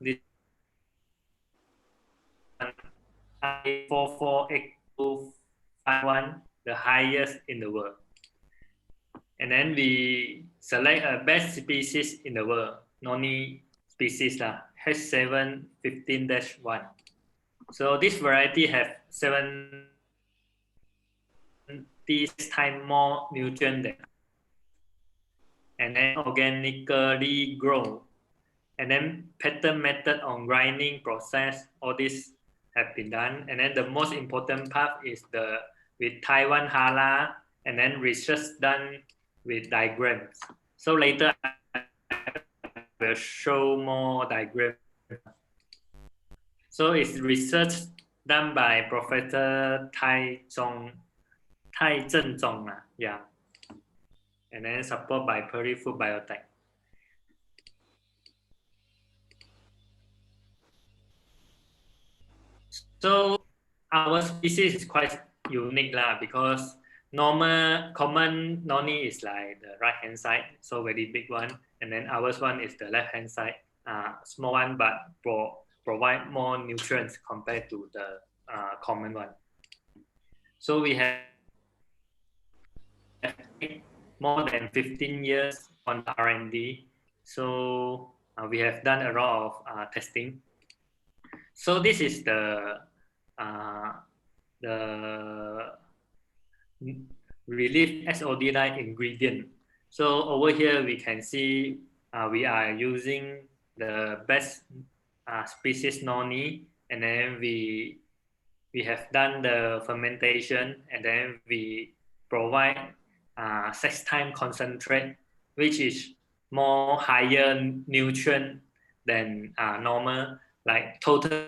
Speaker 5: 448251, the highest in the world. And then we select a best species in the world, Noni species H715-1. So this variety have 70 times more nutrient than, and then organically grow, and then patent method on grinding process, all this have been done. And then the most important part is the with Taiwan Hala, and then research done with diagrams. So later I will show more diagrams. So it's research done by Professor Tai Zhenzong, yeah, and then support by Re-Live Biotech. So our species is quite unique because common Noni is like the right hand side, so very big one, and then ours one is the left hand side, small one, but provide more nutrients compared to the common one. So we have more than 15 years on R&D. So we have done a lot of testing. So this is the Re-Live SodLIKE ingredient. So over here we can see we are using the best species Noni, and then we have done the fermentation, and then we provide 6 times concentrate, which is more higher nutrient than normal, like total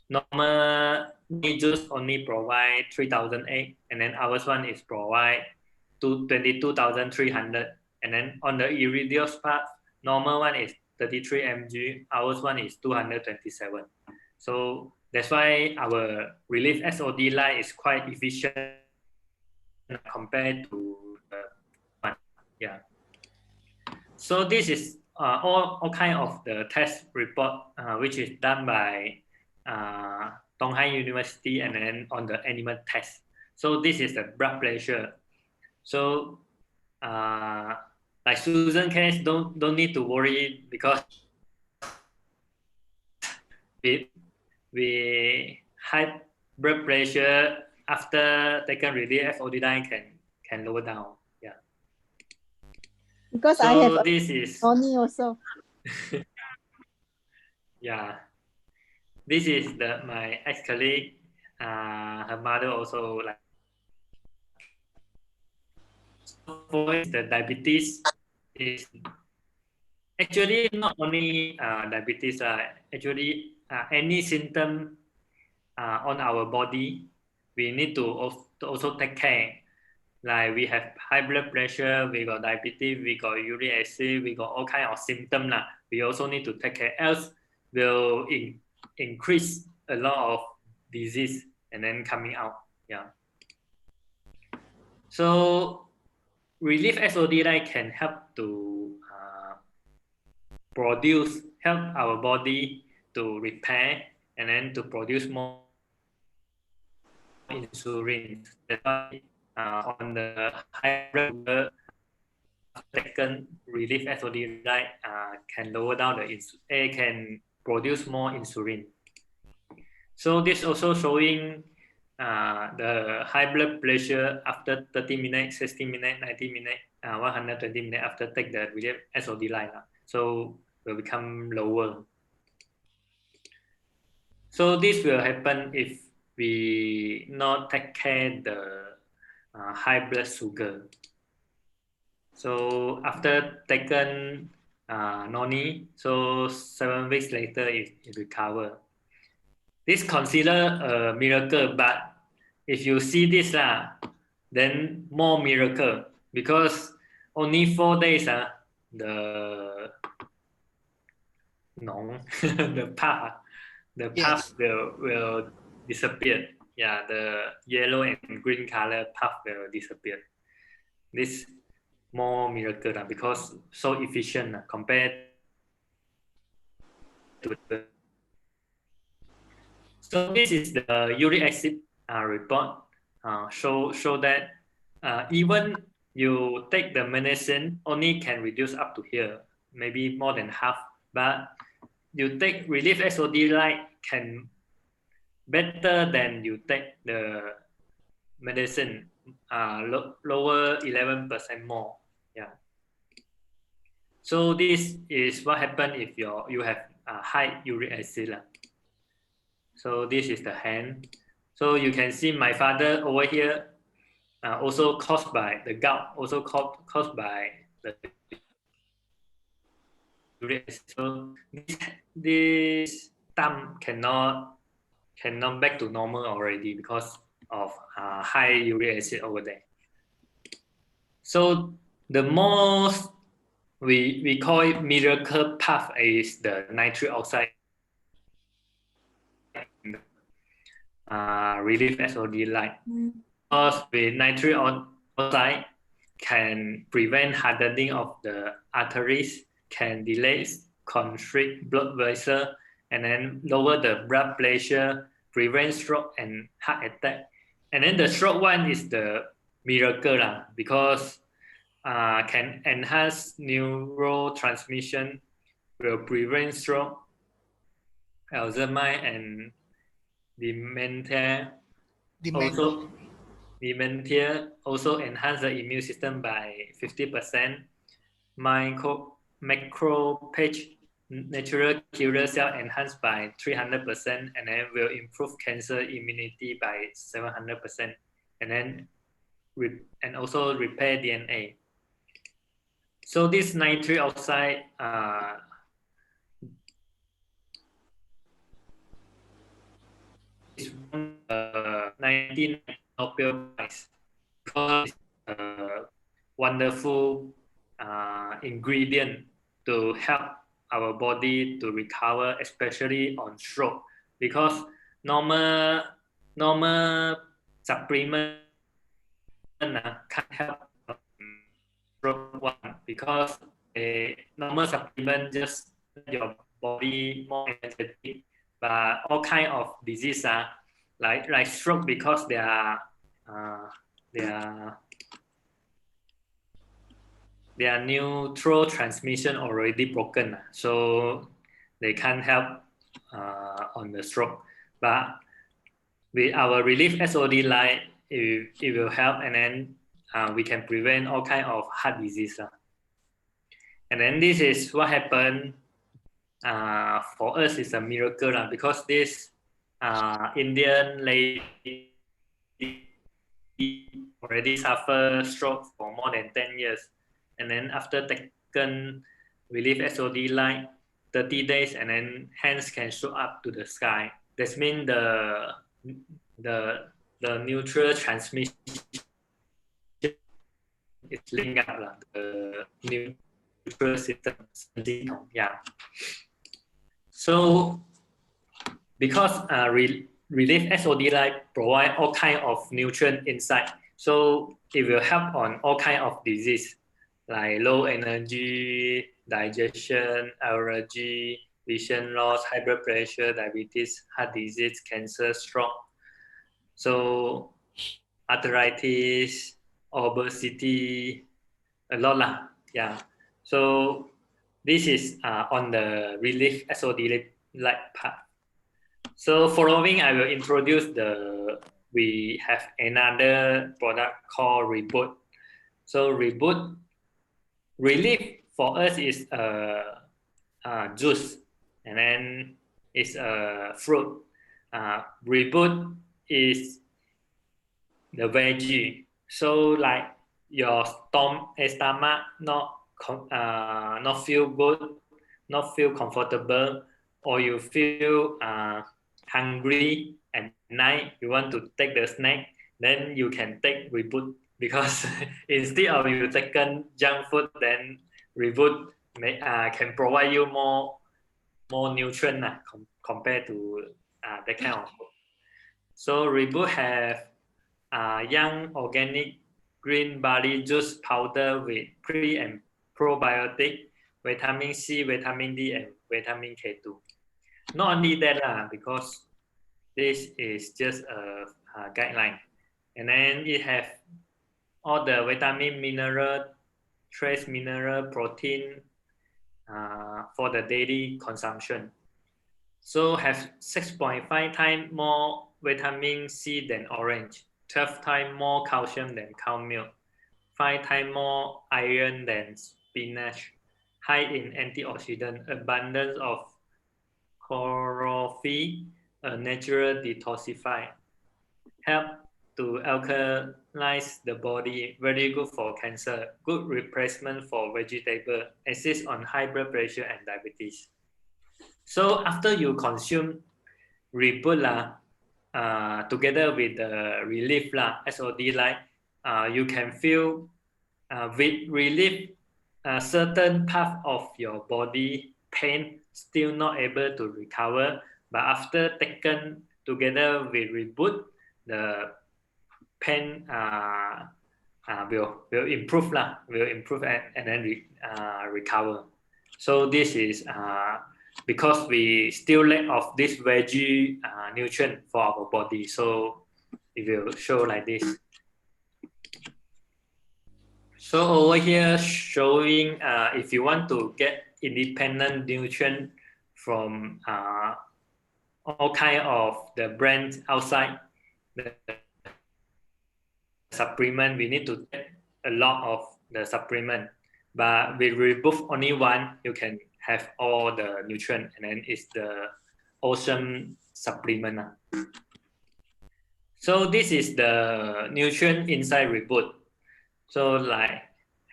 Speaker 5: normal juice only provide 3,008, and then ours one is provide 22,300, and then on the iridium part, normal one is 33 mg, ours one is 227. So that's why our Re-Live SodLIKE is quite efficient compared to the one. Yeah. So this is all kind of the test report which is done by Donghai University, and then on the animal test. So this is the blood pressure. So like Susan case, don't need to worry, because we high blood pressure after taking Re-Live SodLIKE can lower down. Yeah.
Speaker 2: Because
Speaker 5: so
Speaker 2: I have
Speaker 5: this is
Speaker 2: Noni also.
Speaker 5: yeah. This is my ex-colleague. Her mother also like. For the diabetes is actually not only diabetes. Actually, any symptom on our body, we need to also take care. Like we have high blood pressure, we got diabetes, we got uric acid, we got all kind of symptoms. We also need to take care. Else, will increase a lot of disease and then coming out. Yeah. So Re-Live SodLIKE can help to help our body to repair, and then to produce more insulin. That's why on the high blood taken Re-Live SodLIKE can lower down the can produce more insulin. So this also showing the high blood pressure after 30 minutes, 60 minutes, 90 minutes, 120 minutes after take the Re-Live SodLIKE. So will become lower. So this will happen if we not take care the high blood sugar. So after taken Noni, so 7 weeks later it recover. This consider a miracle, but if you see this then more miracle, because only 4 days the the puff
Speaker 3: Yes.
Speaker 5: will disappear. Yeah, the yellow and green color puff will disappear. This more miracle because so efficient compared to the. So this is the uric acid report. Show that even you take the medicine only can reduce up to here, maybe more than half. But you take Re-Live SodLIKE can better than you take the medicine, lower 11% more. Yeah. So this is what happens if you have high uric acid. So this is the hand. So you can see my father over here, also caused by the gout, also caused by the uric acid. So this thumb cannot back to normal already because of high uric acid over there. So the most we call it miracle path is the nitric oxide Re-Live SodLIKE. Because with nitric oxide can prevent hardening of the arteries, can delay constrict blood vessel, and then lower the blood pressure, prevent stroke and heart attack. And then the stroke one is the miracle because can enhance neurotransmission, will prevent stroke, Alzheimer, and dementia. Dementia also enhance the immune system by 50%. Macrophage natural killer cell enhanced by 300%, and then will improve cancer immunity by 700%, and then and also repair DNA. So this nitric oxide is 19 Nobel Prize because it's a wonderful ingredient to help our body to recover, especially on stroke. Because normal supplement can't help stroke one, because a normal supplement just your body more energetic. But all kind of disease like stroke, because their neutral transmission already broken, so they can't help on the stroke. But with our Re-Live SodLIKE, it will help, and then we can prevent all kind of heart disease. And then this is what happened. For us, it's a miracle because this Indian lady already suffer stroke for more than 10 years, and then after taken Re-Live SodLIKE 30 days, and then hands can shoot up to the sky. That means the neutral transmission is linked up the neutral system. Yeah. So because Re-Live SodLIKE provide all kind of nutrient inside, so it will help on all kind of disease like low energy, digestion, allergy, vision loss, high blood pressure, diabetes, heart disease, cancer, stroke. So arthritis, obesity, a lot Yeah. So this is on the Re-Live SodLIKE part. So following, I will introduce we have another product called Re-BOOT. So Re-BOOT, Re-Live for us is a juice, and then it's a fruit. Re-BOOT is the veggie. So like your stomach not feel good, not feel comfortable, or you feel hungry at night, you want to take the snack, then you can take Re-BOOT, because instead of you taking junk food, then Re-BOOT can provide you more nutrient compared to that kind of food. So Re-BOOT have young organic green barley juice powder with pre and probiotic, vitamin C, vitamin D, and vitamin K2. Not only that, because this is just a guideline. And then it have all the vitamin, mineral, trace mineral, protein for the daily consumption. So have 6.5 times more vitamin C than orange, 12 times more calcium than cow milk, 5 times more iron than spinach, high in antioxidant, abundance of chlorophyll, a natural detoxifier, help to alkalize the body, very good for cancer, good replacement for vegetable, assist on high blood pressure and diabetes. So after you consume Re-BOOT together with the Re-Live SodLIKE, you can feel with Re-Live certain part of your body pain still not able to recover, but after taken together with Re-BOOT, the pain will improve and then recover. So this is because we still lack of this veggie nutrient for our body. So it will show like this. So over here showing if you want to get independent nutrient from all kind of the brands outside the supplement, we need to take a lot of the supplement. But with Re-BOOT only one, you can have all the nutrient, and then it's the awesome supplement. So this is the nutrient inside Re-BOOT. So like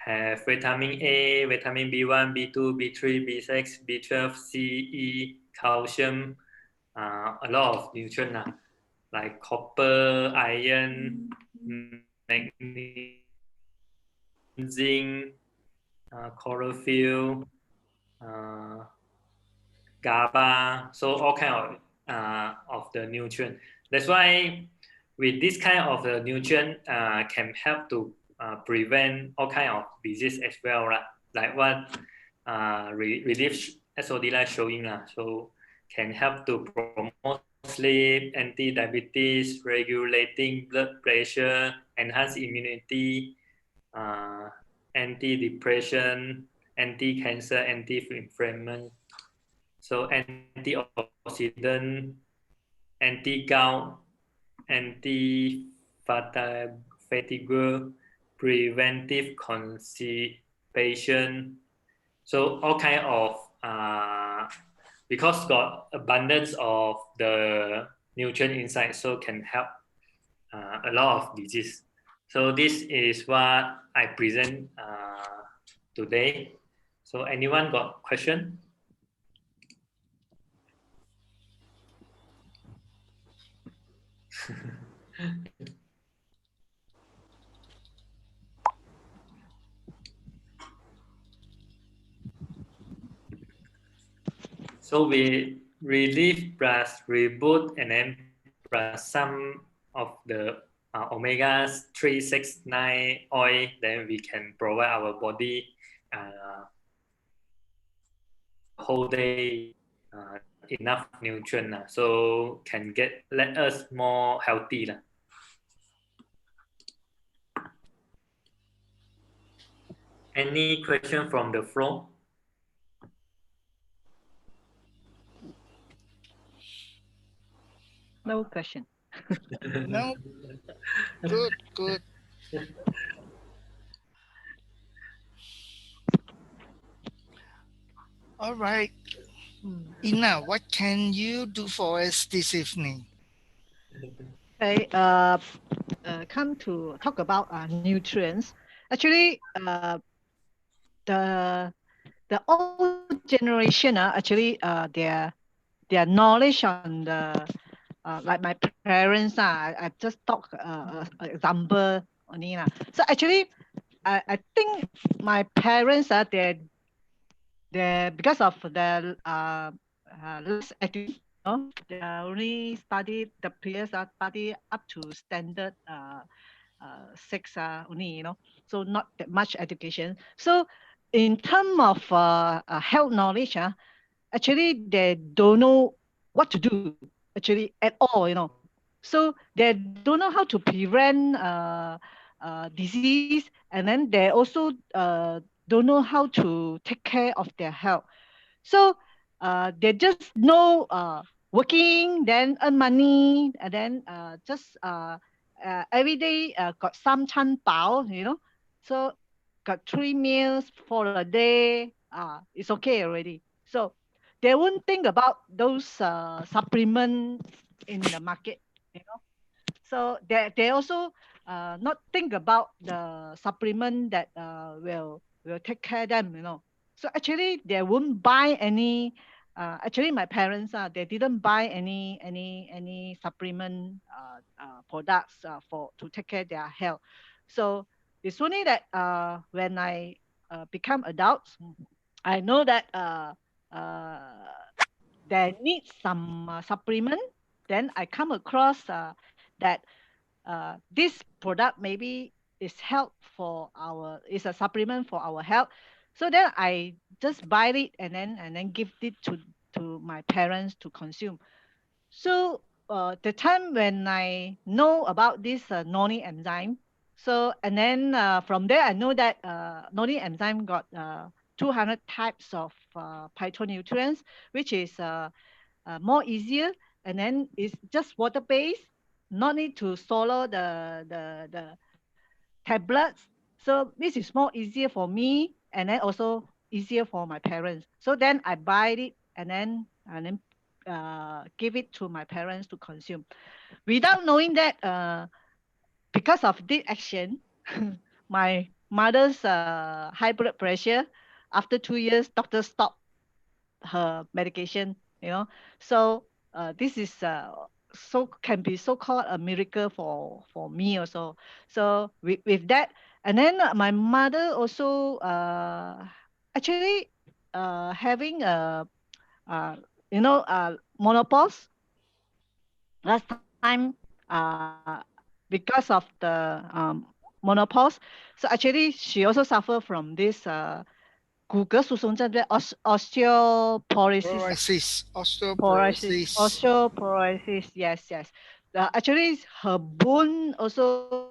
Speaker 5: have vitamin A, vitamin B1, B2, B3, B6, B12, C, E, calcium, a lot of nutrient like copper, iron, magnesium, zinc, chlorophyll, GABA, so all kind of the nutrient. That's why with this kind of the nutrient can help to prevent all kind of disease as well, like what Re-Live SodLIKE showing. So can help to promote sleep, anti-diabetes, regulating blood pressure, enhance immunity, anti-depression, anti-cancer, anti-inflammation, so antioxidant, anti-gout, anti-fatigue, preventive constipation. So all kind of because got abundance of the nutrient inside, so can help a lot of disease. So this is what I present today. So anyone got question? So we Re-Live plus Re-BOOT and then plus some of the omega-3, 6, 9 oil, then we can provide our body whole day enough nutrient, so can let us more healthy. Any question from the floor?
Speaker 4: No question.
Speaker 3: No. Good, good. All right. Ina, what can you do for us this evening?
Speaker 4: Okay, come to talk about nutrients. Actually, the old generation, actually, their knowledge on the like my parents, I just talk example only. So actually, I think my parents, they because of the less education, they only studied, the peers are study up to standard 6 only, so not that much education. So in terms of health knowledge, actually they don't know what to do actually at all, so they don't know how to prevent disease, and then they also don't know how to take care of their health. So they just know working, then earn money, and then just every day got some chan bao, so got 3 meals for a day, it's okay already. So they won't think about those supplements in the market, so they also not think about the supplement that will take care them, So actually they won't buy any. Actually, my parents, they didn't buy any supplement products for to take care their health. So it's only that when I become adults, I know that they need some supplement. Then I come across that this product maybe is a supplement for our health. So then I just buy it and then give it to my parents to consume. So the time when I know about this Noni enzyme, so and then from there I know that Noni enzyme got 200 types of phytonutrients, which is more easier, and then it's just water based, not need to swallow the tablets. So this is more easier for me, and then also easier for my parents. So then I buy it and then give it to my parents to consume, without knowing that because of this action, my mother's high blood pressure, after 2 years, doctor stopped her medication, So this is so can be so called a miracle for me also. So with that, and then my mother also actually having a menopause last time, because of the menopause. So actually she also suffer from this 骨骼疏松症, osteoporosis,
Speaker 3: Osteoporosis.
Speaker 4: osteoporosis, yes, yes. Actually, her bone also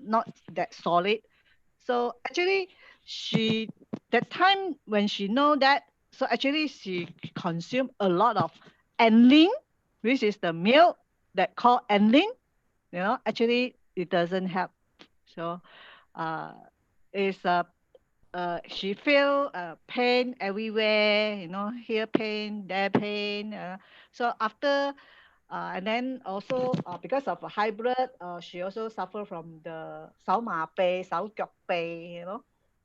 Speaker 4: not that solid. So actually, she that time when she know that, so actually she consumed a lot of anlin, which is the milk that called anlin. Actually it doesn't help. So it's she feel pain everywhere, here pain, there pain. So after and then also because of a high blood, she also suffer from the 手麻痹,手腳痹,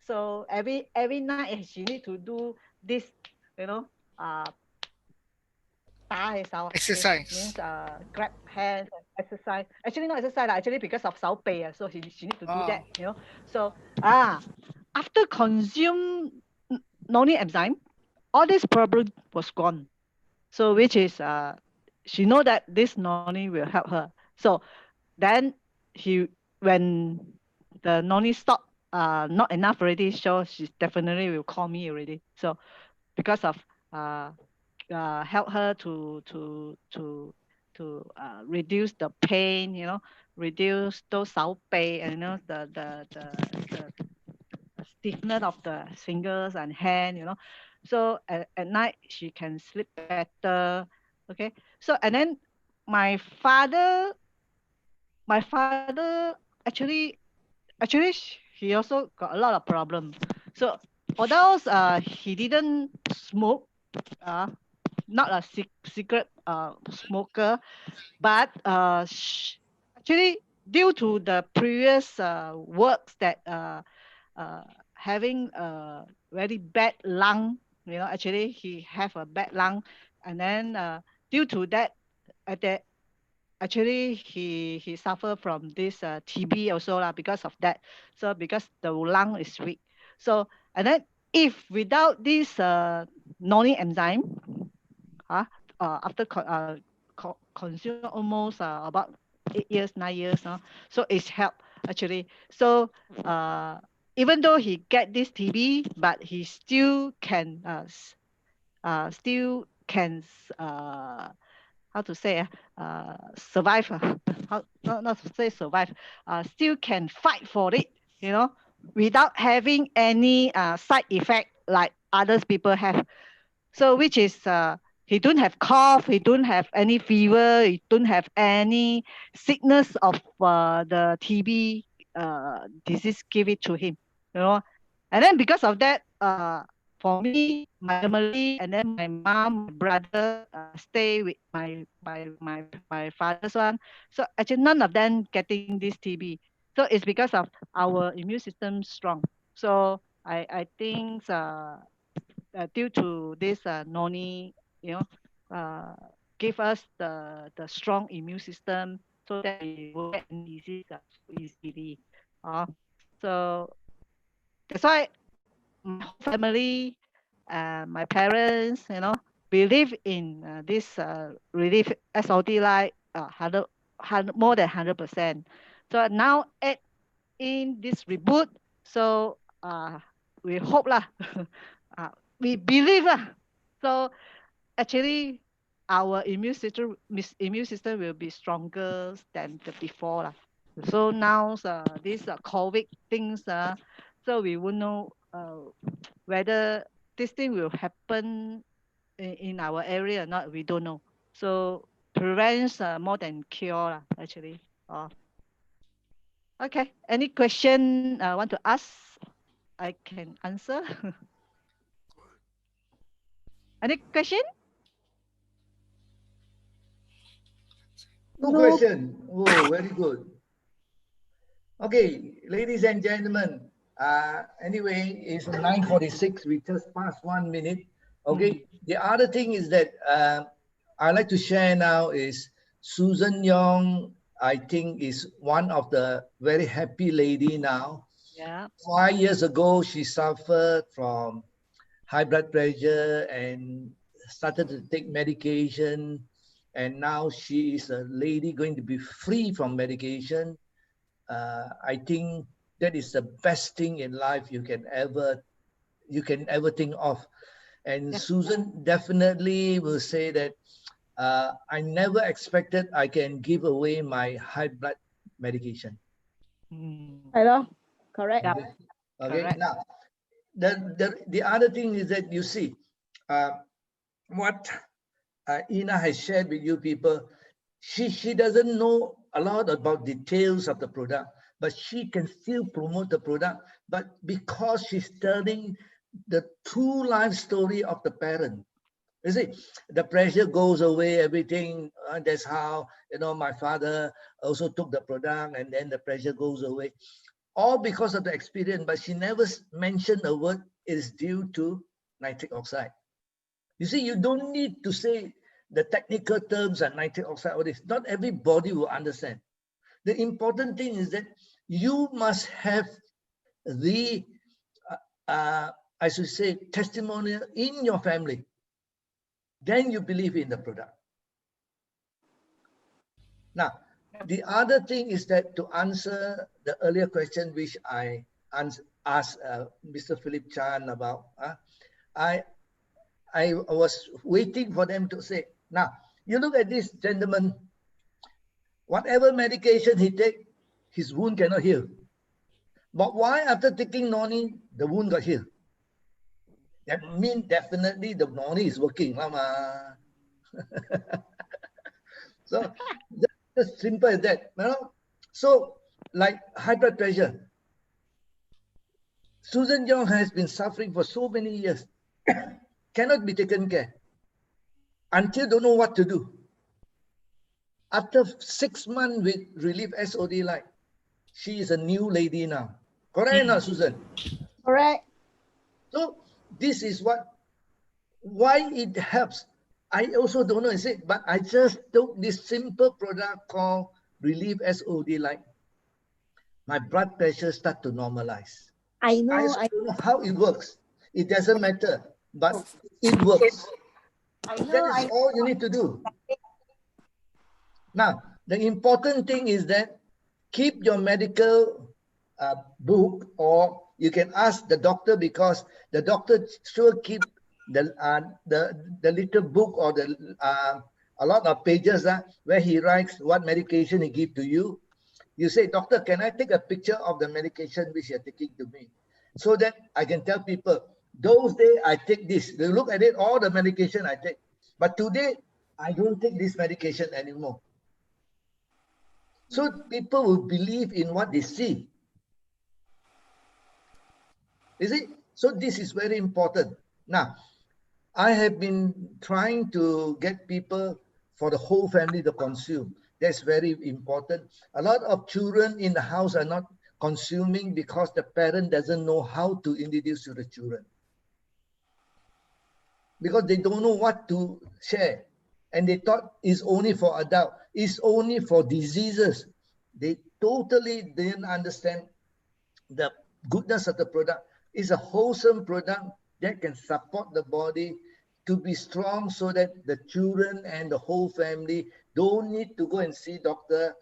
Speaker 4: So every night she need to do this, uh, 打手
Speaker 3: Exercise.
Speaker 4: means grab hands and exercise. Actually not exercise, actually because of 手痹, so she need to do that, So after consume Noni enzyme, all this problem was gone. So which is she know that this Noni will help her. So then when the Noni stop not enough already, so she definitely will call me already. So because of help her to reduce the pain, reduce those 手背, and the stiffness of the fingers and hand, you know. So at night she can sleep better. Okay. So and then my father, my father actually he also got a lot of problems. So although he didn't smoke, uh, not a secret smoker, but actually due to the previous works that uh, having a very bad lung, you know, actually he have a bad lung, and then due to that, at the actually he suffer from this TB also lah because of that. So because the lung is weak. So and then if without this Noni enzyme, after consume almost about 8 years, 9 years, so it's help actually. So even though he get this TB, but he still can how to say survive. How not to say survive. Still can fight for it, you know, without having any side effect like others people have. So which is he don't have cough, he don't have any fever, he don't have any sickness of the TB disease give it to him, you know. And then because of that, for me, my family, and then my mom, my brother stay with my father's one. So actually none of them getting this TB. So it's because of our immune system strong. So I think due to this Noni, you know, give us the strong immune system so that we will get any disease easily. So that's why my whole family, my parents, you know, believe in this relief SOD like 100, more than 100%. So now add in this reboot. So we hope lah, we believe lah. So actually, our immune system will be stronger than the before lah. So now this COVID things, so we will know whether this thing will happen in our area or not. We don't know. So prevents more than cure lah, actually. Okay. Any question want to ask? I can answer. Any question?
Speaker 1: No question. Oh, very good. Okay, ladies and gentlemen. Anyway, it's 9:46. We just passed 1 minute. Okay. The other thing is that I'd like to share now is Susan Yong, I think, is one of the very happy lady now.
Speaker 4: Yeah.
Speaker 1: 5 years ago, she suffered from high blood pressure and started to take medication. And now she is a lady going to be free from medication. I think that is the best thing in life you can ever think of. And
Speaker 4: Yeah.
Speaker 1: Susan definitely will say that I never expected I can give away my high blood medication.
Speaker 2: Hello, correct.
Speaker 4: Yeah.
Speaker 1: Okay.
Speaker 4: Correct.
Speaker 1: Now, the other thing is that you see what Ina has shared with you people. She doesn't know a lot about details of the product, but she can still promote the product. But because she's telling the true life story of the parent, you see, the pressure goes away, everything. That's how, you know, my father also took the product and then the pressure goes away. All because of the experience, but she never mentioned a word is due to nitric oxide. You see, you don't need to say the technical terms and nitric oxide, all this. Not everybody will understand. The important thing is that you must have the, I should say, testimonial in your family. Then you believe in the product. Now, the other thing is that to answer the earlier question, which I asked Mr. Philip Chan about, I was waiting for them to say, now, you look at this gentleman, whatever medication he take, his wound cannot heal. But why after taking Noni, the wound got healed? That means definitely the Noni is working, Mama. So just simple as that, you know. So like high blood pressure, Susan Young has been suffering for so many years, cannot be taken care until don't know what to do. After 6 months with Relief SodLIKE, she is a new lady now. Correct or not, Susan?
Speaker 2: Correct.
Speaker 1: So this is why it helps. I also don't know, is it? But I just took this simple product called Relief SodLIKE. My blood pressure start to normalize.
Speaker 2: I
Speaker 1: I
Speaker 2: know.
Speaker 1: also don't know how it works. It doesn't matter, but it works. That is all you need to do. Now, the important thing is that keep your medical book, or you can ask the doctor, because the doctor sure keep the little book or a lot of pages where he writes what medication he give to you. You say, doctor, can I take a picture of the medication which you're taking to me, so that I can tell people, those days I take this. They look at it, all the medication I take. But today, I don't take this medication anymore. So people will believe in what they see. You see? So this is very important. Now, I have been trying to get people for the whole family to consume. That's very important. A lot of children in the house are not consuming because the parent doesn't know how to introduce to the children. Because they don't know what to share. And they thought it's only for adults. It's only for diseases. They totally didn't understand the goodness of the product. It's a wholesome product that can support the body to be strong, so that the children and the whole family don't need to go and see doctor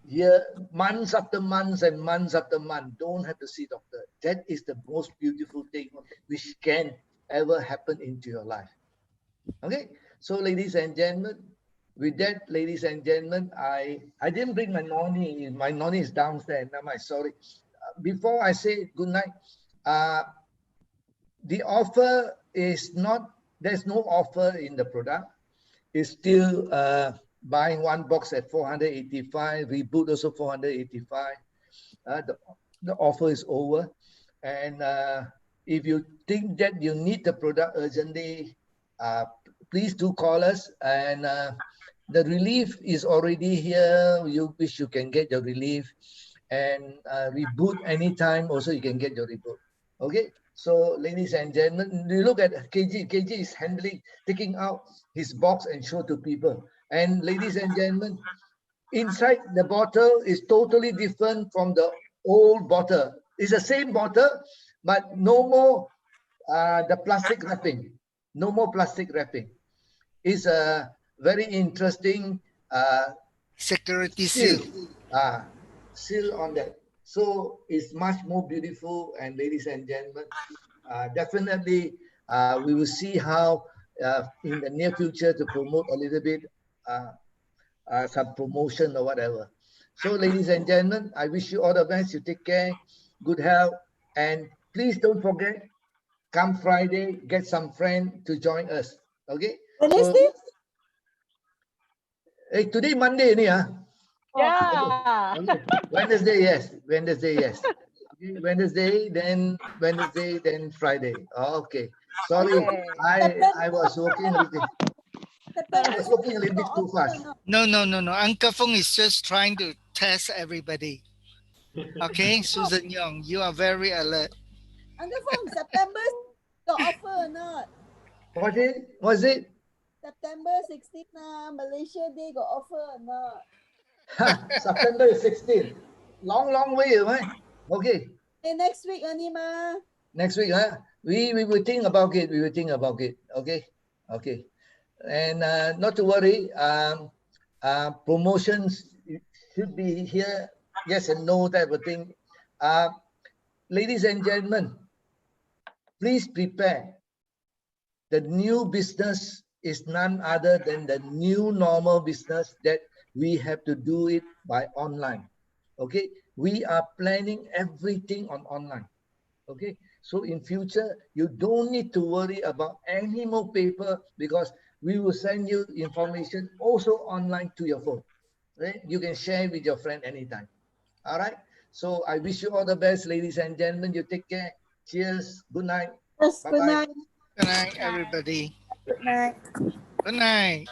Speaker 1: here months after months and months after month. Don't have to see doctor. That is the most beautiful thing which can ever happen into your life. Okay, so ladies and gentlemen, with that, ladies and gentlemen, I didn't bring my Noni. My Noni is downstairs. I'm sorry. Before I say good night, the offer is not, there's no offer in the product. It's still buying one box at 485, Re-BOOT also 485. The offer is over. And if you think that you need the product urgently, please do call us. And the relief is already here. You wish you can get your relief. And Re-BOOT anytime, also you can get your Re-BOOT. Okay, so ladies and gentlemen, you look at KG. KG is handling, taking out his box and show to people. And ladies and gentlemen, inside the bottle is totally different from the old bottle. It's the same bottle, but no more the plastic wrapping. No more plastic wrapping. It's a very interesting
Speaker 3: Security seal.
Speaker 1: seal on that. So it's much more beautiful. And ladies and gentlemen, definitely we will see how in the near future to promote a little bit some promotion or whatever. So ladies and gentlemen, I wish you all the best. You take care, good health, and please don't forget, come Friday, get some friend to join us. Okay?
Speaker 2: Wednesday?
Speaker 1: Hey, today Monday,
Speaker 4: Yeah.
Speaker 1: okay. Wednesday, yes. Wednesday, yes. Okay. Wednesday, then Friday. Oh, okay. Sorry,
Speaker 4: Okay.
Speaker 1: I was working a little bit. I was working a little bit too fast.
Speaker 3: No. Uncle Fong is just trying to test everybody. Okay, Susan Young, you are very alert.
Speaker 2: Uncle Fong, September got offer or not?
Speaker 1: What is it? Was it?
Speaker 2: September 16th, Malaysia Day got offer or not?
Speaker 1: September 16th. Long way, right? Okay.
Speaker 2: Hey, next week only, ma.
Speaker 1: Next week, huh? We will think about it. We will think about it. Okay. Okay. And not to worry. Promotions should be here. Yes and no type of thing. Ladies and gentlemen, please prepare. The new business is none other than the new normal business that we have to do it by online. Okay, we are planning everything on online. Okay, so in future, you don't need to worry about any more paper because we will send you information also online to your phone. Right? You can share with your friend anytime. All right. So I wish you all the best, ladies and gentlemen. You take care. Cheers. Good night.
Speaker 2: Yes, good
Speaker 1: Bye-bye.
Speaker 2: night.
Speaker 3: Good night, everybody.
Speaker 2: Good night.
Speaker 3: Good night.